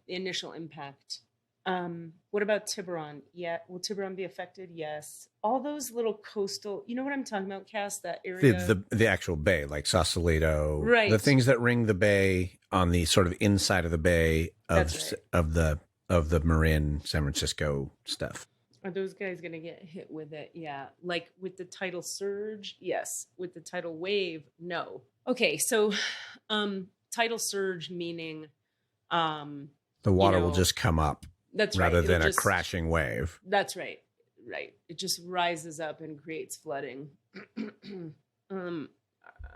Speaker 3: initial impact. What about Tiburon? Yeah, will Tiburon be affected? Yes. All those little coastal, you know what I'm talking about, Cass? That area,
Speaker 5: the actual bay, like Sausalito,
Speaker 3: right?
Speaker 5: The things that ring the bay on the sort of inside of the bay of right. of the Marin, San Francisco stuff.
Speaker 3: Are those guys going to get hit with it? Yeah. Like with the tidal surge? Yes. With the tidal wave? No. Okay. So tidal surge meaning
Speaker 5: the water will just come up.
Speaker 3: That's right.
Speaker 5: Rather than a crashing wave.
Speaker 3: That's right. Right. It just rises up and creates flooding.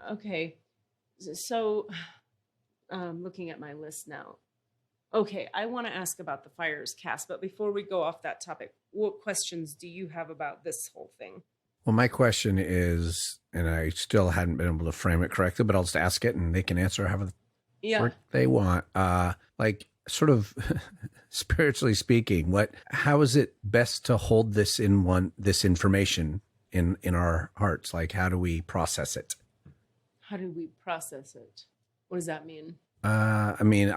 Speaker 3: Okay. So looking at my list now. Okay, I want to ask about the fires, Cass, but before we go off that topic, what questions do you have about this whole thing?
Speaker 5: Well, my question is, and I still hadn't been able to frame it correctly, but I'll just ask it and they can answer however they want. Like sort of spiritually speaking, how is it best to hold this information in our hearts? Like, how do we process it?
Speaker 3: How do we process it? What does that mean?
Speaker 5: I mean,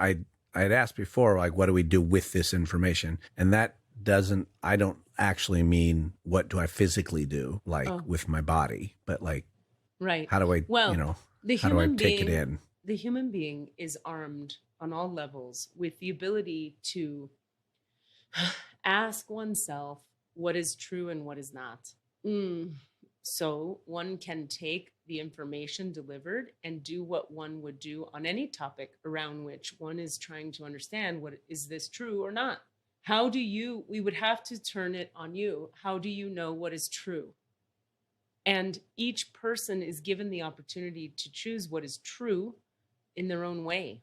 Speaker 5: I'd asked before, like, what do we do with this information? And I don't actually mean what do I physically do, like with my body, but like,
Speaker 3: right.
Speaker 5: How do I, how do I take it in?
Speaker 3: The human being is armed on all levels with the ability to ask oneself what is true and what is not. So one can take the information delivered and do what one would do on any topic around which one is trying to understand is this true or not? We would have to turn it on you. How do you know what is true? And each person is given the opportunity to choose what is true in their own way.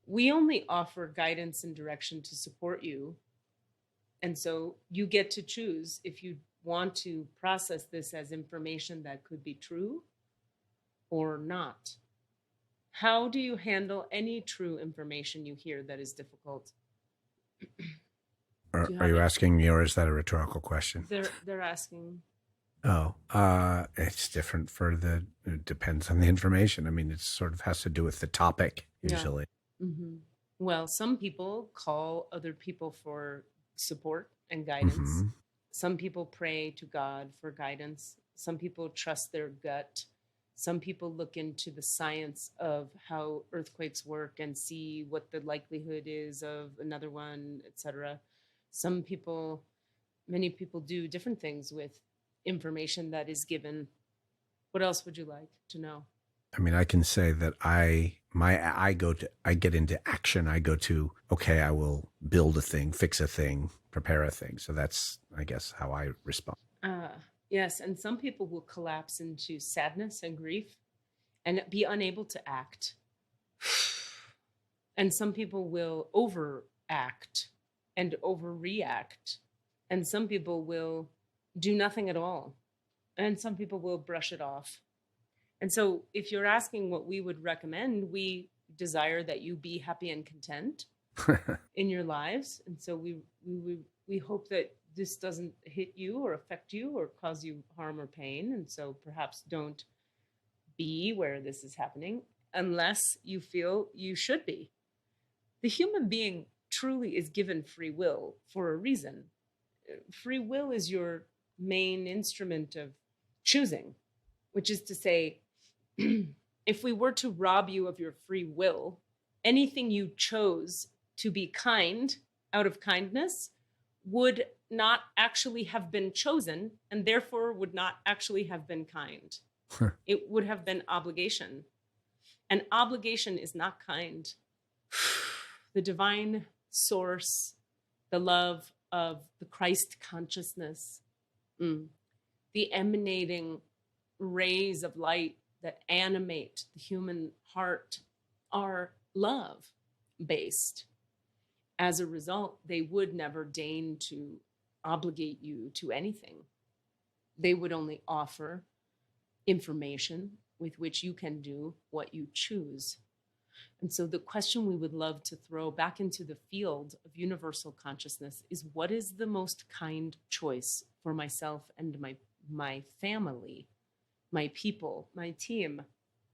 Speaker 3: We only offer guidance and direction to support you. And so you get to choose if you want to process this as information that could be true or not. How do you handle any true information you hear that is difficult?
Speaker 5: Are you asking me, or is that a rhetorical question?
Speaker 3: They're asking.
Speaker 5: Oh, it's different it depends on the information. I mean, it sort of has to do with the topic usually.
Speaker 3: Mm-hmm. Well, some people call other people for support and guidance.
Speaker 5: Mm-hmm.
Speaker 3: Some people pray to God for guidance. Some people trust their gut. Some people look into the science of how earthquakes work and see what the likelihood is of another one, etc. Many people do different things with information that is given. What else would you like to know?
Speaker 5: I mean, I can say that I get into action. I go to, okay, I will build a thing, fix a thing, prepare a thing. So that's, I guess, how I respond.
Speaker 3: Yes. And some people will collapse into sadness and grief and be unable to act. And some people will overact and overreact. And some people will do nothing at all. And some people will brush it off. And so if you're asking what we would recommend, we desire that you be happy and content in your lives. And so we hope that this doesn't hit you or affect you or cause you harm or pain. And so perhaps don't be where this is happening unless you feel you should be. The human being truly is given free will for a reason. Free will is your main instrument of choosing, which is to say, if we were to rob you of your free will, anything you chose to be kind out of kindness would not actually have been chosen and therefore would not actually have been kind. It would have been obligation. And obligation is not kind. The divine source, the love of the Christ consciousness, the emanating rays of light that animate the human heart are love-based. As a result, they would never deign to obligate you to anything. They would only offer information with which you can do what you choose. And so the question we would love to throw back into the field of universal consciousness is, what is the most kind choice for myself and my family, my people, my team?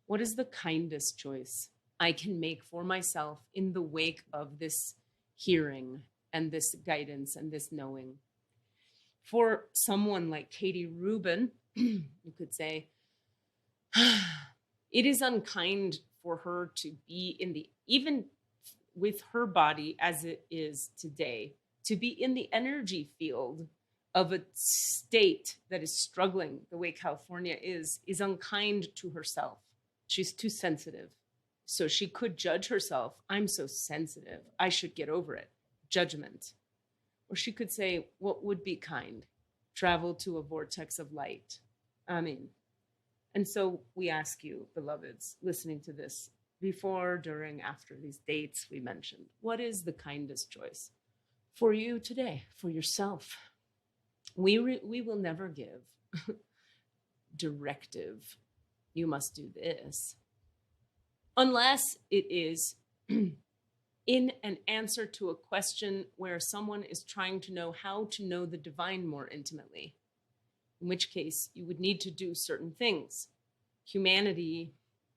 Speaker 3: What is the kindest choice I can make for myself in the wake of this hearing and this guidance and this knowing? For someone like Katie Rubin, you could say, it is unkind for her to be even with her body as it is today, to be in the energy field of a state that is struggling the way California is unkind to herself. She's too sensitive. So she could judge herself. I'm so sensitive. I should get over it. Judgment. Or she could say, what would be kind? Travel to a vortex of light. Amen. And so we ask you, beloveds, listening to this before, during, after these dates we mentioned, what is the kindest choice for you today, for yourself? We will never give directive, you must do this, unless it is in an answer to a question where someone is trying to know how to know the divine more intimately, in which case you would need to do certain things. Humanity,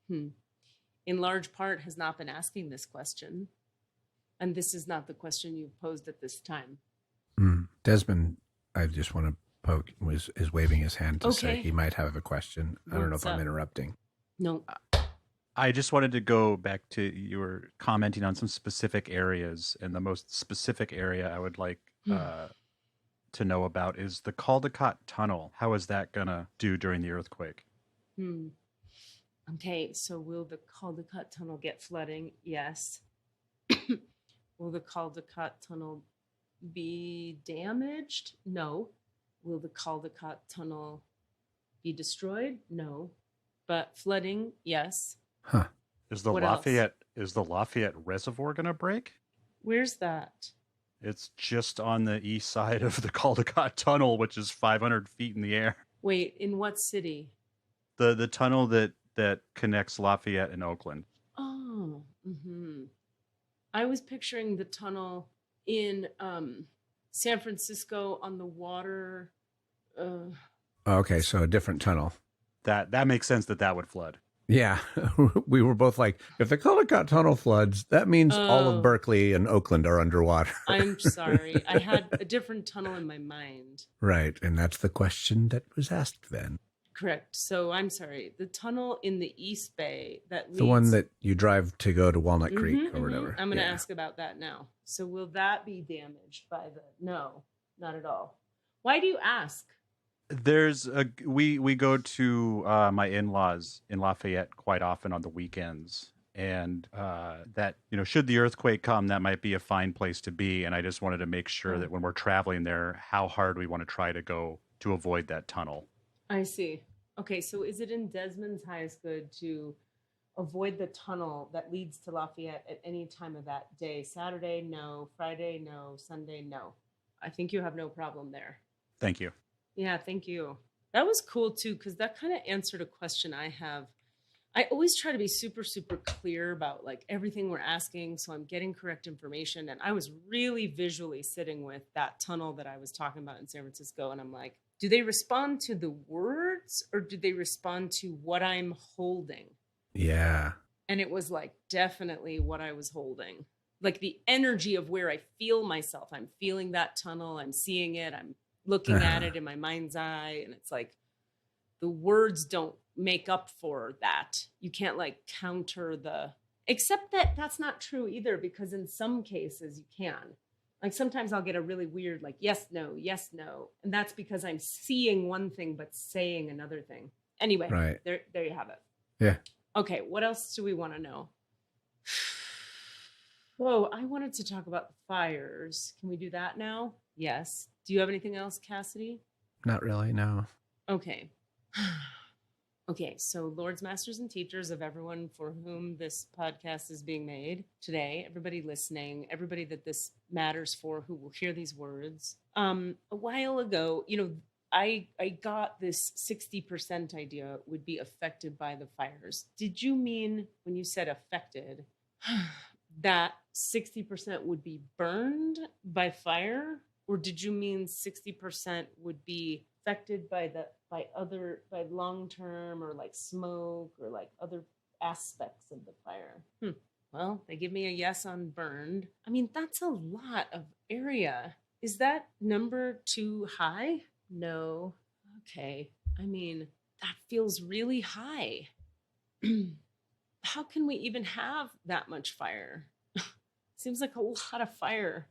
Speaker 3: in large part, has not been asking this question, and this is not the question you've posed at this time.
Speaker 5: Desmond, I just want to poke, is waving his hand to say
Speaker 3: Okay.
Speaker 5: he might have a question. I don't know if
Speaker 3: What's
Speaker 5: I'm
Speaker 3: up?
Speaker 5: interrupting.
Speaker 3: No.
Speaker 6: I just wanted to go back to, you were commenting on some specific areas, and the most specific area I would like to know about is the Caldecott Tunnel. How is that going to do during the earthquake?
Speaker 3: Okay, so will the Caldecott Tunnel get flooding? Yes. Will the Caldecott Tunnel be damaged? No. Will the Caldecott Tunnel be destroyed? No. But flooding? Yes.
Speaker 5: Huh.
Speaker 6: Is the
Speaker 3: What else?
Speaker 6: Lafayette Reservoir going to break?
Speaker 3: Where's that?
Speaker 6: It's just on the east side of the Caldecott Tunnel, which is 500 feet in the air.
Speaker 3: Wait, in what city?
Speaker 6: The tunnel that connects Lafayette and Oakland.
Speaker 3: Oh, I was picturing the tunnel in San Francisco on the water.
Speaker 5: Okay, so a different tunnel.
Speaker 6: That makes sense that would flood.
Speaker 5: Yeah, we were both like, if the Caldecott Tunnel floods, that means all of Berkeley and Oakland are underwater.
Speaker 3: I'm sorry. I had a different tunnel in my mind.
Speaker 5: Right, and that's the question that was asked then.
Speaker 3: Correct. So I'm sorry. The tunnel in the East Bay that leads...
Speaker 5: The one that you drive to go to Walnut Creek or whatever.
Speaker 3: I'm going to ask about that now. So will that be damaged by the... No, not at all. Why do you ask?
Speaker 6: There's we go to my in-laws in Lafayette quite often on the weekends, and that, you know, should the earthquake come, that might be a fine place to be. And I just wanted to make sure that when we're traveling there, how hard we want to try to go to avoid that tunnel.
Speaker 3: I see. Okay, so is it in Desmond's highest good to avoid the tunnel that leads to Lafayette at any time of that day? Saturday, no. Friday, no. Sunday, no. I think you have no problem there.
Speaker 6: Thank you.
Speaker 3: Yeah, thank you. That was cool too, because that kind of answered a question I have. I always try to be super, super clear about like everything we're asking, so I'm getting correct information. And I was really visually sitting with that tunnel that I was talking about in San Francisco, and I'm like, do they respond to the words or do they respond to what I'm holding?
Speaker 5: Yeah.
Speaker 3: And it was like definitely what I was holding. Like the energy of where I feel myself. I'm feeling that tunnel. I'm seeing it. I'm looking at it in my mind's eye. And it's like the words don't make up for that. You can't like counter the, except that that's not true either, because in some cases you can. Like sometimes I'll get a really weird, like, yes, no. And that's because I'm seeing one thing, but saying another thing. Anyway,
Speaker 5: right.
Speaker 3: There you have it.
Speaker 5: Yeah.
Speaker 3: Okay. What else do we want to know? Oh, I wanted to talk about the fires. Can we do that now? Yes. Do you have anything else, Cassidy?
Speaker 5: Not really, no.
Speaker 3: Okay. Okay, so Lords, Masters, and Teachers of everyone for whom this podcast is being made today, everybody listening, everybody that this matters for who will hear these words. A while ago, you know, I got this 60% idea would be affected by the fires. Did you mean when you said affected that 60% would be burned by fire? Or did you mean 60% would be affected by long term or like smoke or like other aspects of the fire? Well, they give me a yes on burned. I mean, that's a lot of area. Is that number too high? No. Okay. I mean, that feels really high. How can we even have that much fire? Seems like a lot of fire.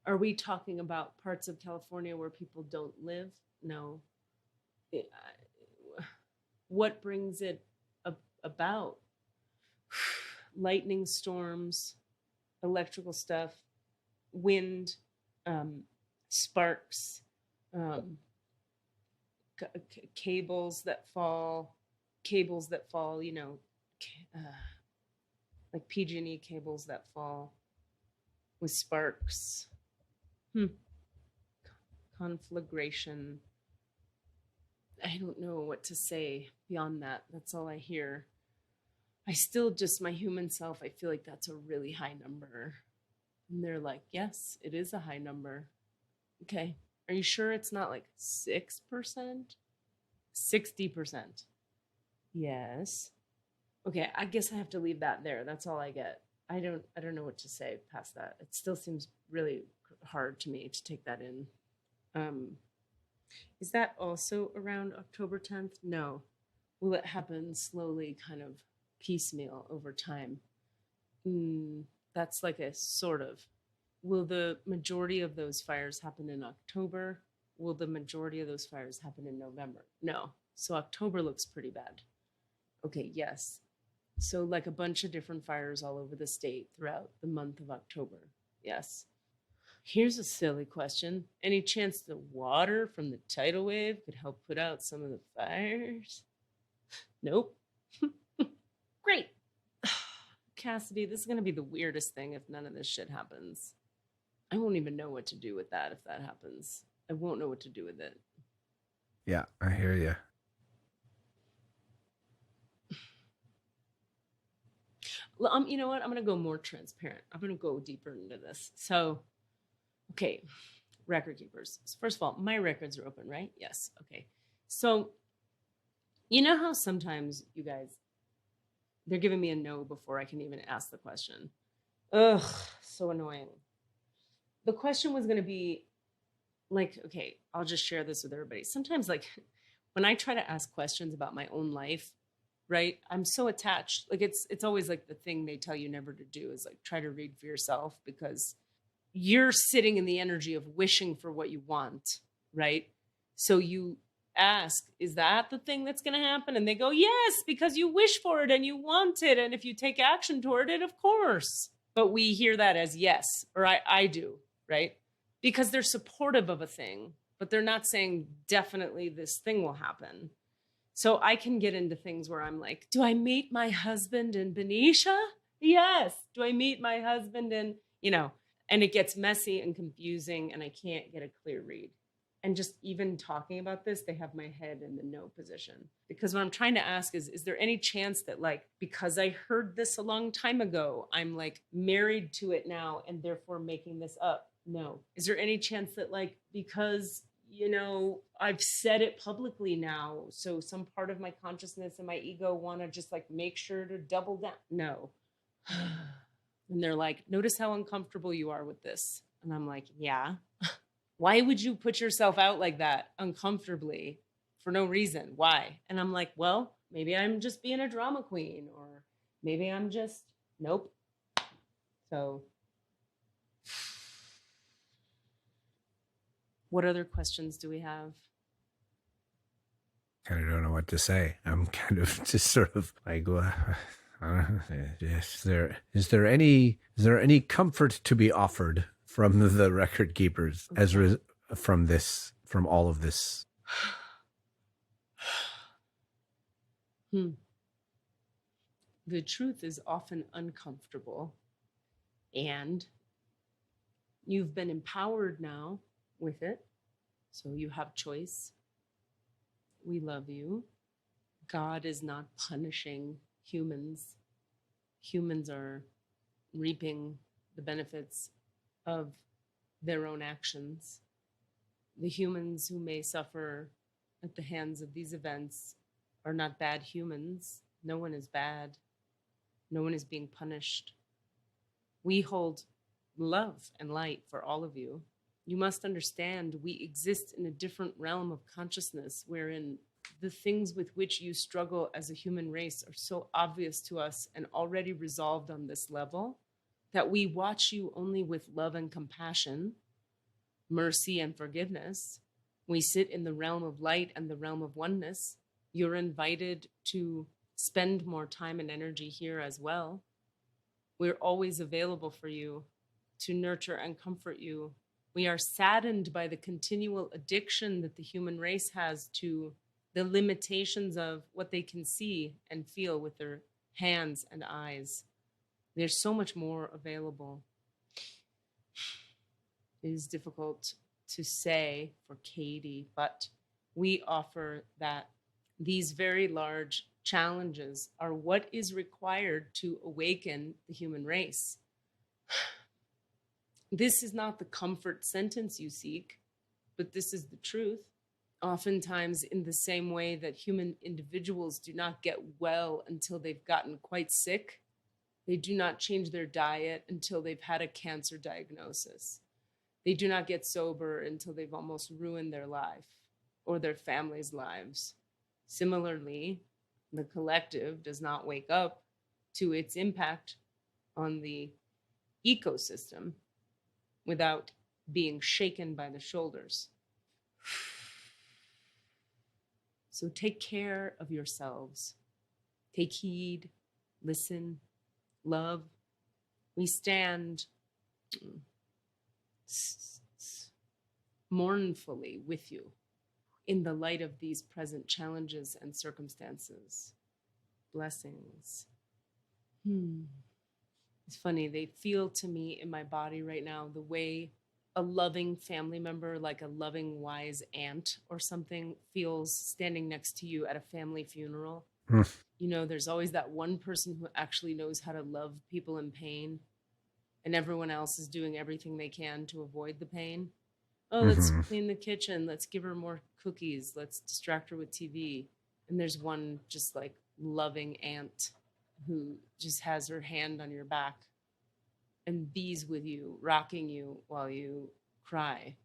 Speaker 3: Are we talking about parts of California where people don't live? No. What brings it about? Lightning storms, electrical stuff, wind, sparks, cables that fall, you know, like PG&E cables that fall with sparks. Conflagration. I don't know what to say beyond that. That's all I hear. I still just, my human self, I feel like that's a really high number. And they're like, yes, it is a high number. Okay. Are you sure it's not like 6%? 60%. Yes. Okay, I guess I have to leave that there. That's all I get. I don't know what to say past that. It still seems really hard to me to take that in. Is that also around October 10th? No. Will it happen slowly, kind of piecemeal over time? That's like a sort of. Will the majority of those fires happen in October? Will the majority of those fires happen in November? No. So October looks pretty bad. Okay, yes. So like a bunch of different fires all over the state throughout the month of October. Yes. Here's a silly question. Any chance the water from the tidal wave could help put out some of the fires? Nope. Great. Cassidy, this is going to be the weirdest thing if none of this shit happens. I won't even know what to do with that if that happens. I won't know what to do with it.
Speaker 5: Yeah, I hear you.
Speaker 3: Well, you know what? I'm going to go more transparent. I'm going to go deeper into this. So, okay, record keepers. So first of all, my records are open, right? Yes. Okay. So you know how sometimes you guys, they're giving me a no before I can even ask the question. Ugh, so annoying. The question was going to be like, okay, I'll just share this with everybody. Sometimes like when I try to ask questions about my own life, right? I'm so attached. Like it's always like the thing they tell you never to do is like try to read for yourself, because you're sitting in the energy of wishing for what you want, right? So you ask, is that the thing that's going to happen? And they go, yes, because you wish for it and you want it. And if you take action toward it, of course. But we hear that as yes, or I do, right? Because they're supportive of a thing, but they're not saying definitely this thing will happen. So I can get into things where I'm like, do I meet my husband in Benicia? Yes. Do I meet my husband in, and it gets messy and confusing and I can't get a clear read. And just even talking about this, they have my head in the no position. Because what I'm trying to ask is there any chance that like, because I heard this a long time ago, I'm like married to it now and therefore making this up? No. Is there any chance that like, because, I've said it publicly now, so some part of my consciousness and my ego want to just like make sure to double down? No. And they're like, notice how uncomfortable you are with this. And I'm like, yeah. Why would you put yourself out like that uncomfortably for no reason? Why? And I'm like, well, maybe I'm just being a drama queen, or maybe I'm just, nope. So what other questions do we have?
Speaker 5: Kind of don't know what to say. I'm kind of just sort of like, is there any comfort to be offered from the record keepers from all of this?
Speaker 3: The truth is often uncomfortable, and you've been empowered now with it, so you have choice. We love you. God is not punishing humans. Humans are reaping the benefits of their own actions. The humans who may suffer at the hands of these events are not bad humans. No one is bad. No one is being punished. We hold love and light for all of you. You must understand we exist in a different realm of consciousness wherein the things with which you struggle as a human race are so obvious to us and already resolved on this level that we watch you only with love and compassion, mercy and forgiveness. We sit in the realm of light and the realm of oneness. You're invited to spend more time and energy here as well. We're always available for you to nurture and comfort you. We are saddened by the continual addiction that the human race has to the limitations of what they can see and feel with their hands and eyes. There's so much more available. It is difficult to say for Katie, but we offer that these very large challenges are what is required to awaken the human race. This is not the comfort sentence you seek, but this is the truth. Oftentimes, in the same way that human individuals do not get well until they've gotten quite sick, they do not change their diet until they've had a cancer diagnosis. They do not get sober until they've almost ruined their life or their family's lives. Similarly, the collective does not wake up to its impact on the ecosystem without being shaken by the shoulders. So take care of yourselves. Take heed, listen, love. We stand mournfully with you in the light of these present challenges and circumstances. Blessings. It's funny, they feel to me in my body right now the way a loving family member, like a loving, wise aunt or something, feels standing next to you at a family funeral. You know, there's always that one person who actually knows how to love people in pain, and everyone else is doing everything they can to avoid the pain. Oh, let's clean the kitchen. Let's give her more cookies. Let's distract her with TV. And there's one just like loving aunt who just has her hand on your back and bees with you, rocking you while you cry.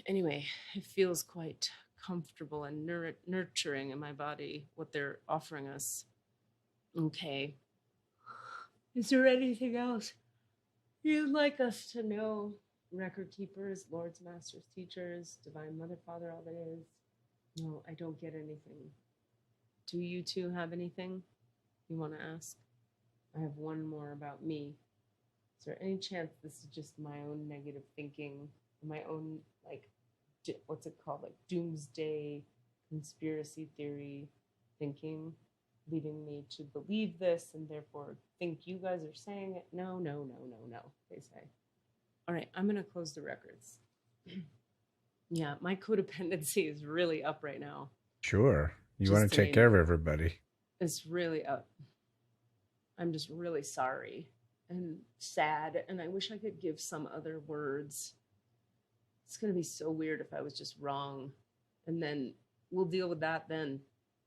Speaker 3: Anyway, it feels quite comfortable and nurturing in my body, what they're offering us. Okay. Is there anything else you'd like us to know? Record keepers, lords, masters, teachers, divine mother, father, all that is. No, I don't get anything. Do you two have anything you want to ask? I have one more about me. Is there any chance this is just my own negative thinking, my own, like, what's it called? Like doomsday conspiracy theory thinking, leading me to believe this and therefore think you guys are saying it? No, they say. All right, I'm going to close the records. Yeah, my codependency is really up right now.
Speaker 5: Sure. You want to take care of everybody.
Speaker 3: It's really up. I'm just really sorry and sad, and I wish I could give some other words. It's going to be so weird if I was just wrong, and then we'll deal with that then.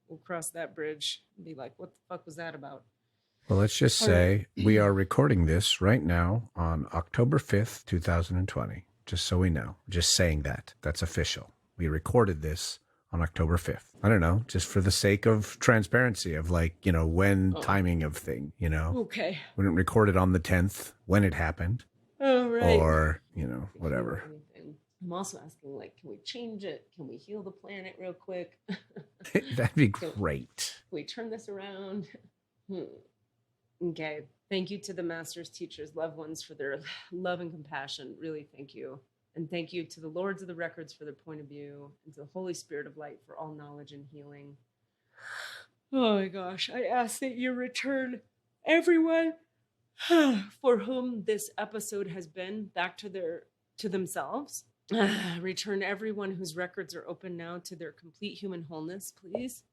Speaker 3: We'll cross that bridge and be like, what the fuck was that about?
Speaker 5: Well, let's just say we are recording this right now on October 5th, 2020, just so we know. Just saying that. That's official. We recorded this on October 5th. I don't know, just for the sake of transparency of like, you know, when timing of thing, you know.
Speaker 3: Okay.
Speaker 5: We didn't record it on the 10th when it happened.
Speaker 3: Oh, right.
Speaker 5: Or, you know, whatever.
Speaker 3: I'm also asking, like, can we change it? Can we heal the planet real quick?
Speaker 5: That'd be great.
Speaker 3: Can we turn this around? Okay. Thank you to the masters, teachers, loved ones for their love and compassion. Really, thank you. And thank you to the lords of the records for their point of view, and to the Holy Spirit of light for all knowledge and healing. Oh my gosh. I ask that you return everyone for whom this episode has been back to themselves. Return everyone whose records are open now to their complete human wholeness, please.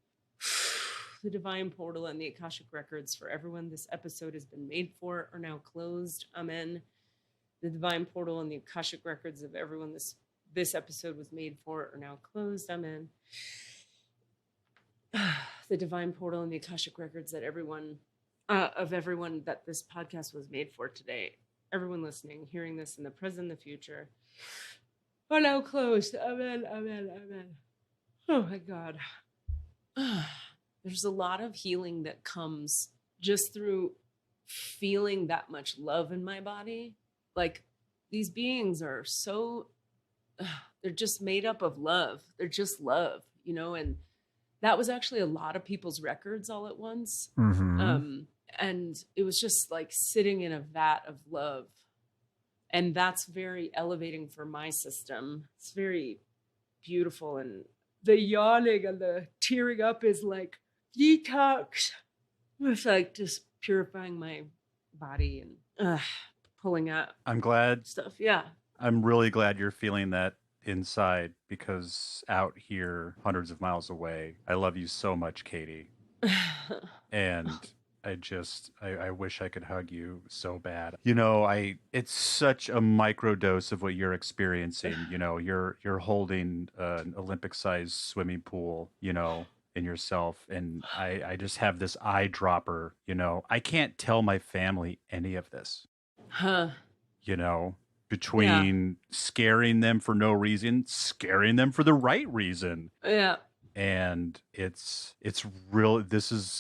Speaker 3: The divine portal and the Akashic Records for everyone this episode has been made for are now closed. Amen. The divine portal and the Akashic Records of everyone this episode was made for are now closed. Amen. The divine portal and the Akashic Records that everyone that this podcast was made for today, everyone listening, hearing this in the present and the future, are now closed. Amen, amen, amen. Oh my God. There's a lot of healing that comes just through feeling that much love in my body. Like, these beings are so, they're just made up of love. They're just love, you know, and that was actually a lot of people's records all at once. Mm-hmm. And it was just like sitting in a vat of love. And that's very elevating for my system. It's very beautiful. And the yawning and the tearing up is like detox. It's like just purifying my body and pulling out.
Speaker 6: I'm glad
Speaker 3: stuff. Yeah.
Speaker 6: I'm really glad you're feeling that inside, because out here, hundreds of miles away, I love you so much, Katie. And I wish I could hug you so bad. You know, it's such a micro dose of what you're experiencing. You know, you're holding an Olympic-sized swimming pool, you know, in yourself. And I just have this eyedropper, you know. I can't tell my family any of this.
Speaker 3: Huh.
Speaker 6: You know, between scaring them for no reason, scaring them for the right reason.
Speaker 3: Yeah.
Speaker 6: And it's real.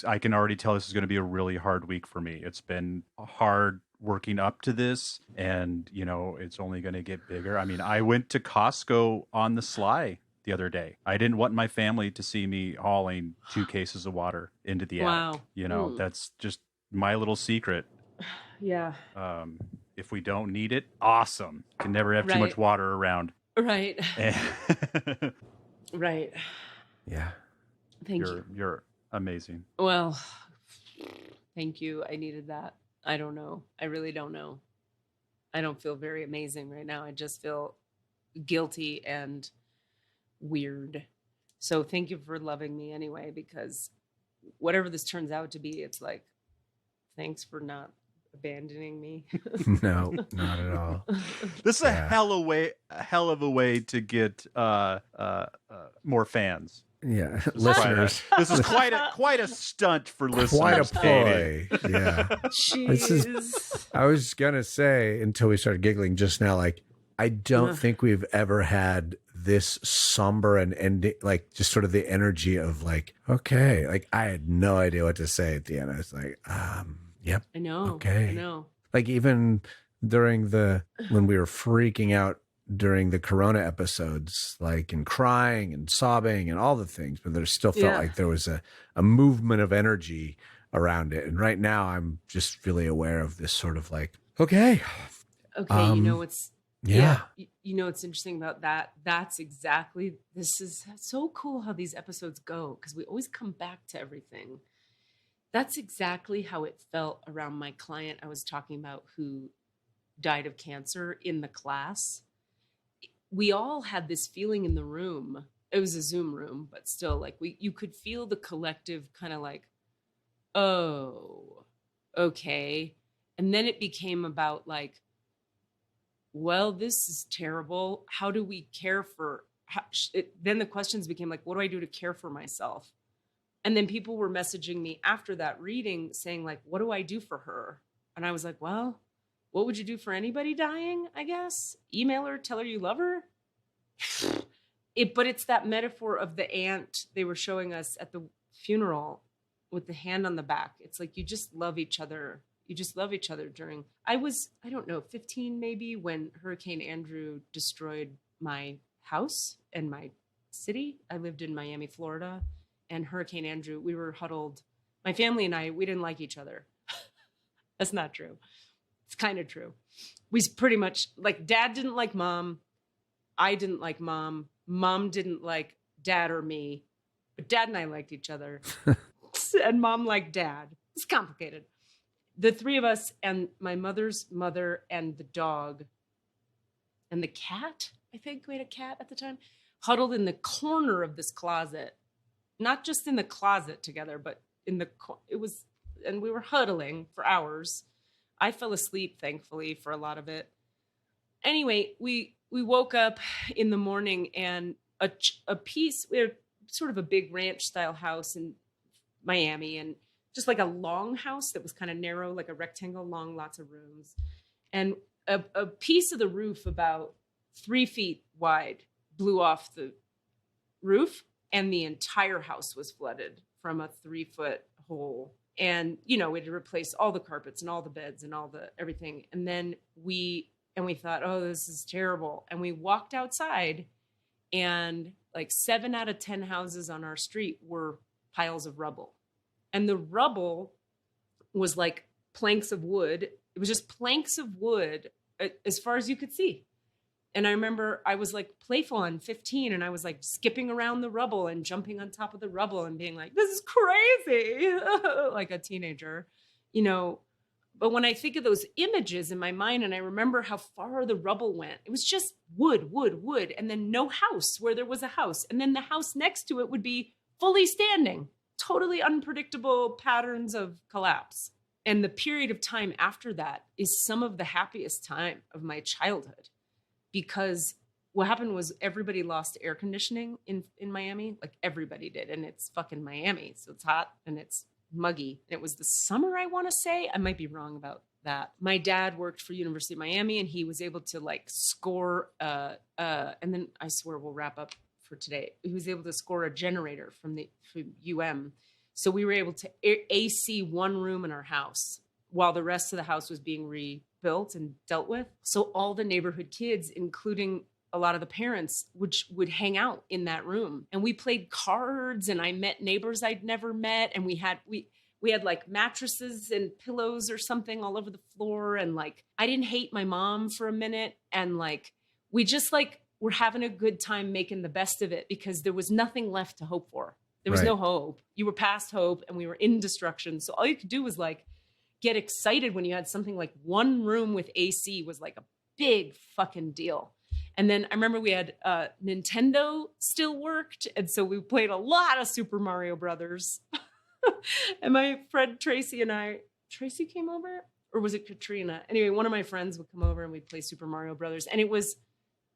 Speaker 6: I can already tell this is going to be a really hard week for me. It's been hard working up to this, and, you know, it's only going to get bigger. I mean, I went to Costco on the sly the other day. I didn't want my family to see me hauling 2 cases of water into the attic. You know, that's just my little secret.
Speaker 3: Yeah.
Speaker 6: If we don't need it, awesome. Can never have too much water around.
Speaker 3: Right. Right.
Speaker 5: Yeah.
Speaker 3: Thank you.
Speaker 6: You're amazing.
Speaker 3: Well, thank you. I needed that. I don't know. I really don't know. I don't feel very amazing right now. I just feel guilty and weird. So thank you for loving me anyway, because whatever this turns out to be, it's like, thanks for not abandoning me.
Speaker 5: No, not at all.
Speaker 6: This is a hell of a way to get more fans.
Speaker 5: Yeah, listeners.
Speaker 6: This is quite a stunt for listeners.
Speaker 5: Quite a
Speaker 6: Katie.
Speaker 5: ploy. Yeah.
Speaker 3: Jeez.
Speaker 5: I was gonna say until we started giggling just now, like I don't think we've ever had this somber and ending, like just sort of the energy of like, okay, like I had no idea what to say at the end. I was like, yep.
Speaker 3: I know.
Speaker 5: Okay.
Speaker 3: I know.
Speaker 5: Like even during when we were freaking out during the Corona episodes, like and crying and sobbing and all the things, but there still felt like there was a movement of energy around it. And right now I'm just really aware of this sort of like, okay.
Speaker 3: Okay. You know what's,
Speaker 5: yeah.
Speaker 3: You know what's interesting about that? That's exactly, this is so cool how these episodes go, because we always come back to everything. That's exactly how it felt around my client I was talking about who died of cancer in the class. We all had this feeling in the room. It was a Zoom room, but still, like you could feel the collective kind of like, oh, okay. And then it became about like, well, this is terrible. How do we care for? Then the questions became like, what do I do to care for myself? And then people were messaging me after that reading saying like, what do I do for her? And I was like, well, what would you do for anybody dying, I guess? Email her, tell her you love her. But it's that metaphor of the ant they were showing us at the funeral with the hand on the back. It's like, you just love each other. You just love each other during, I don't know, 15 maybe when Hurricane Andrew destroyed my house and my city. I lived in Miami, Florida, and Hurricane Andrew, we were huddled. My family and I, we didn't like each other. That's not true. It's kind of true. We pretty much, like, dad didn't like mom. I didn't like mom. Mom didn't like dad or me. But dad and I liked each other. And mom liked dad. It's complicated. The three of us and my mother's mother and the dog and the cat, I think we had a cat at the time, huddled in the corner of this closet. Not just in the closet together, but and we were huddling for hours. I fell asleep, thankfully, for a lot of it. Anyway, we woke up in the morning and a piece, we had sort of a big ranch style house in Miami, and just like a long house that was kind of narrow, like a rectangle long, lots of rooms. And a piece of the roof about 3 feet wide blew off the roof, and the entire house was flooded from a 3-foot hole. And, we had to replace all the carpets and all the beds and all the everything. And then we thought, oh, this is terrible. And we walked outside, and like 7 out of 10 houses on our street were piles of rubble. And the rubble was like planks of wood. It was just planks of wood as far as you could see. And I remember I was like playful and 15, and I was like skipping around the rubble and jumping on top of the rubble and being like, this is crazy, like a teenager, But when I think of those images in my mind and I remember how far the rubble went, it was just wood, and then no house where there was a house. And then the house next to it would be fully standing, totally unpredictable patterns of collapse. And the period of time after that is some of the happiest time of my childhood. Because what happened was everybody lost air conditioning in Miami. Like everybody did. And it's fucking Miami. So it's hot and it's muggy. And it was the summer, I want to say. I might be wrong about that. My dad worked for University of Miami, and he was able to like score, and then I swear we'll wrap up for today. He was able to score a generator from UM. So we were able to AC one room in our house while the rest of the house was being rebuilt and dealt with. So all the neighborhood kids, including a lot of the parents, would hang out in that room. And we played cards, and I met neighbors I'd never met. And we had like mattresses and pillows or something all over the floor. And like, I didn't hate my mom for a minute. And like, we just like, were having a good time making the best of it because there was nothing left to hope for. There was no hope. You were past hope, and we were in destruction. So all you could do was like, get excited when you had something like one room with AC was like a big fucking deal. And then I remember we had Nintendo still worked. And so we played a lot of Super Mario Brothers. And my friend Tracy came over. or was it Katrina? Anyway, one of my friends would come over and we'd play Super Mario Brothers. And it was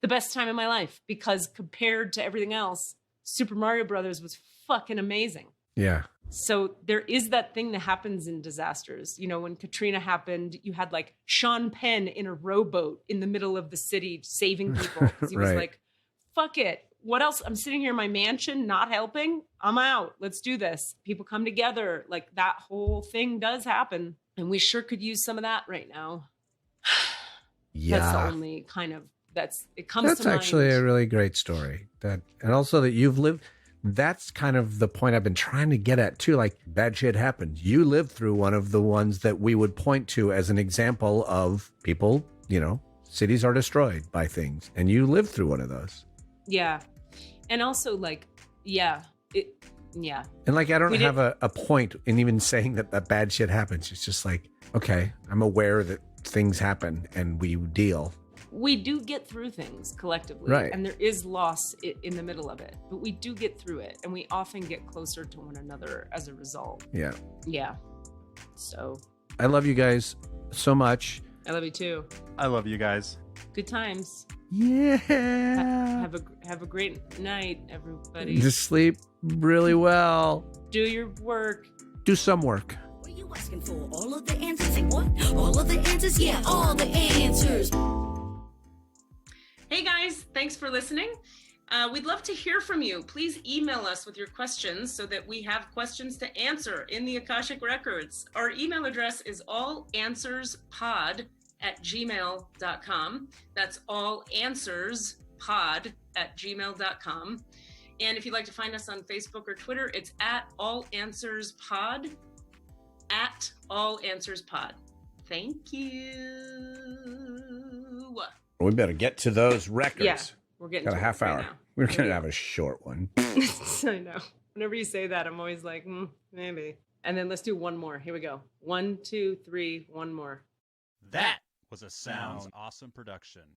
Speaker 3: the best time in my life because compared to everything else, Super Mario Brothers was fucking amazing.
Speaker 5: Yeah.
Speaker 3: So there is that thing that happens in disasters. You know, when Katrina happened, you had like Sean Penn in a rowboat in the middle of the city saving people. 'Cause he was
Speaker 5: Right.
Speaker 3: like, fuck it. What else? I'm sitting here in my mansion, not helping. I'm out. Let's do this. People come together. Like that whole thing does happen. And we sure could use some of that right now.
Speaker 5: Yeah.
Speaker 3: That's the only kind of, it comes
Speaker 5: That's
Speaker 3: to mind.
Speaker 5: actually a really great story. And also that you've lived. That's kind of the point I've been trying to get at too. Like bad shit happened. You lived through one of the ones that we would point to as an example of people, you know, cities are destroyed by things. And you lived through one of those.
Speaker 3: Yeah. And also like, yeah.
Speaker 5: And like, I don't have a point in even saying that bad shit happens. It's just like, okay, I'm aware that things happen and we deal.
Speaker 3: We do get through things collectively,
Speaker 5: right?
Speaker 3: And there is loss in the middle of it, but we do get through it, and we often get closer to one another as a result. Yeah. So
Speaker 5: I love you guys so much.
Speaker 3: I love you too.
Speaker 6: I love you guys.
Speaker 3: Good times.
Speaker 5: Yeah.
Speaker 3: Have a great night, everybody.
Speaker 5: Just sleep really well.
Speaker 3: Do your work.
Speaker 5: Do some work.
Speaker 4: What are you asking for? All of the answers? Say what? All of the answers? Yeah, all the answers.
Speaker 3: Hey guys, thanks for listening. We'd love to hear from you. Please email us with your questions so that we have questions to answer in the Akashic Records. Our email address is allanswerspod@gmail.com. That's allanswerspod@gmail.com. And if you'd like to find us on Facebook or Twitter, it's @allanswerspod, @allanswerspod. Thank you.
Speaker 5: We better get to those records.
Speaker 3: Yeah, we're getting
Speaker 5: got
Speaker 3: to
Speaker 5: a half
Speaker 3: it right
Speaker 5: hour.
Speaker 3: now.
Speaker 5: We're going to have a short one.
Speaker 3: I know. Whenever you say that, I'm always like, maybe. And then let's do one more. Here we go. 1, 2, 3, one more.
Speaker 6: That was a Sounds Awesome production.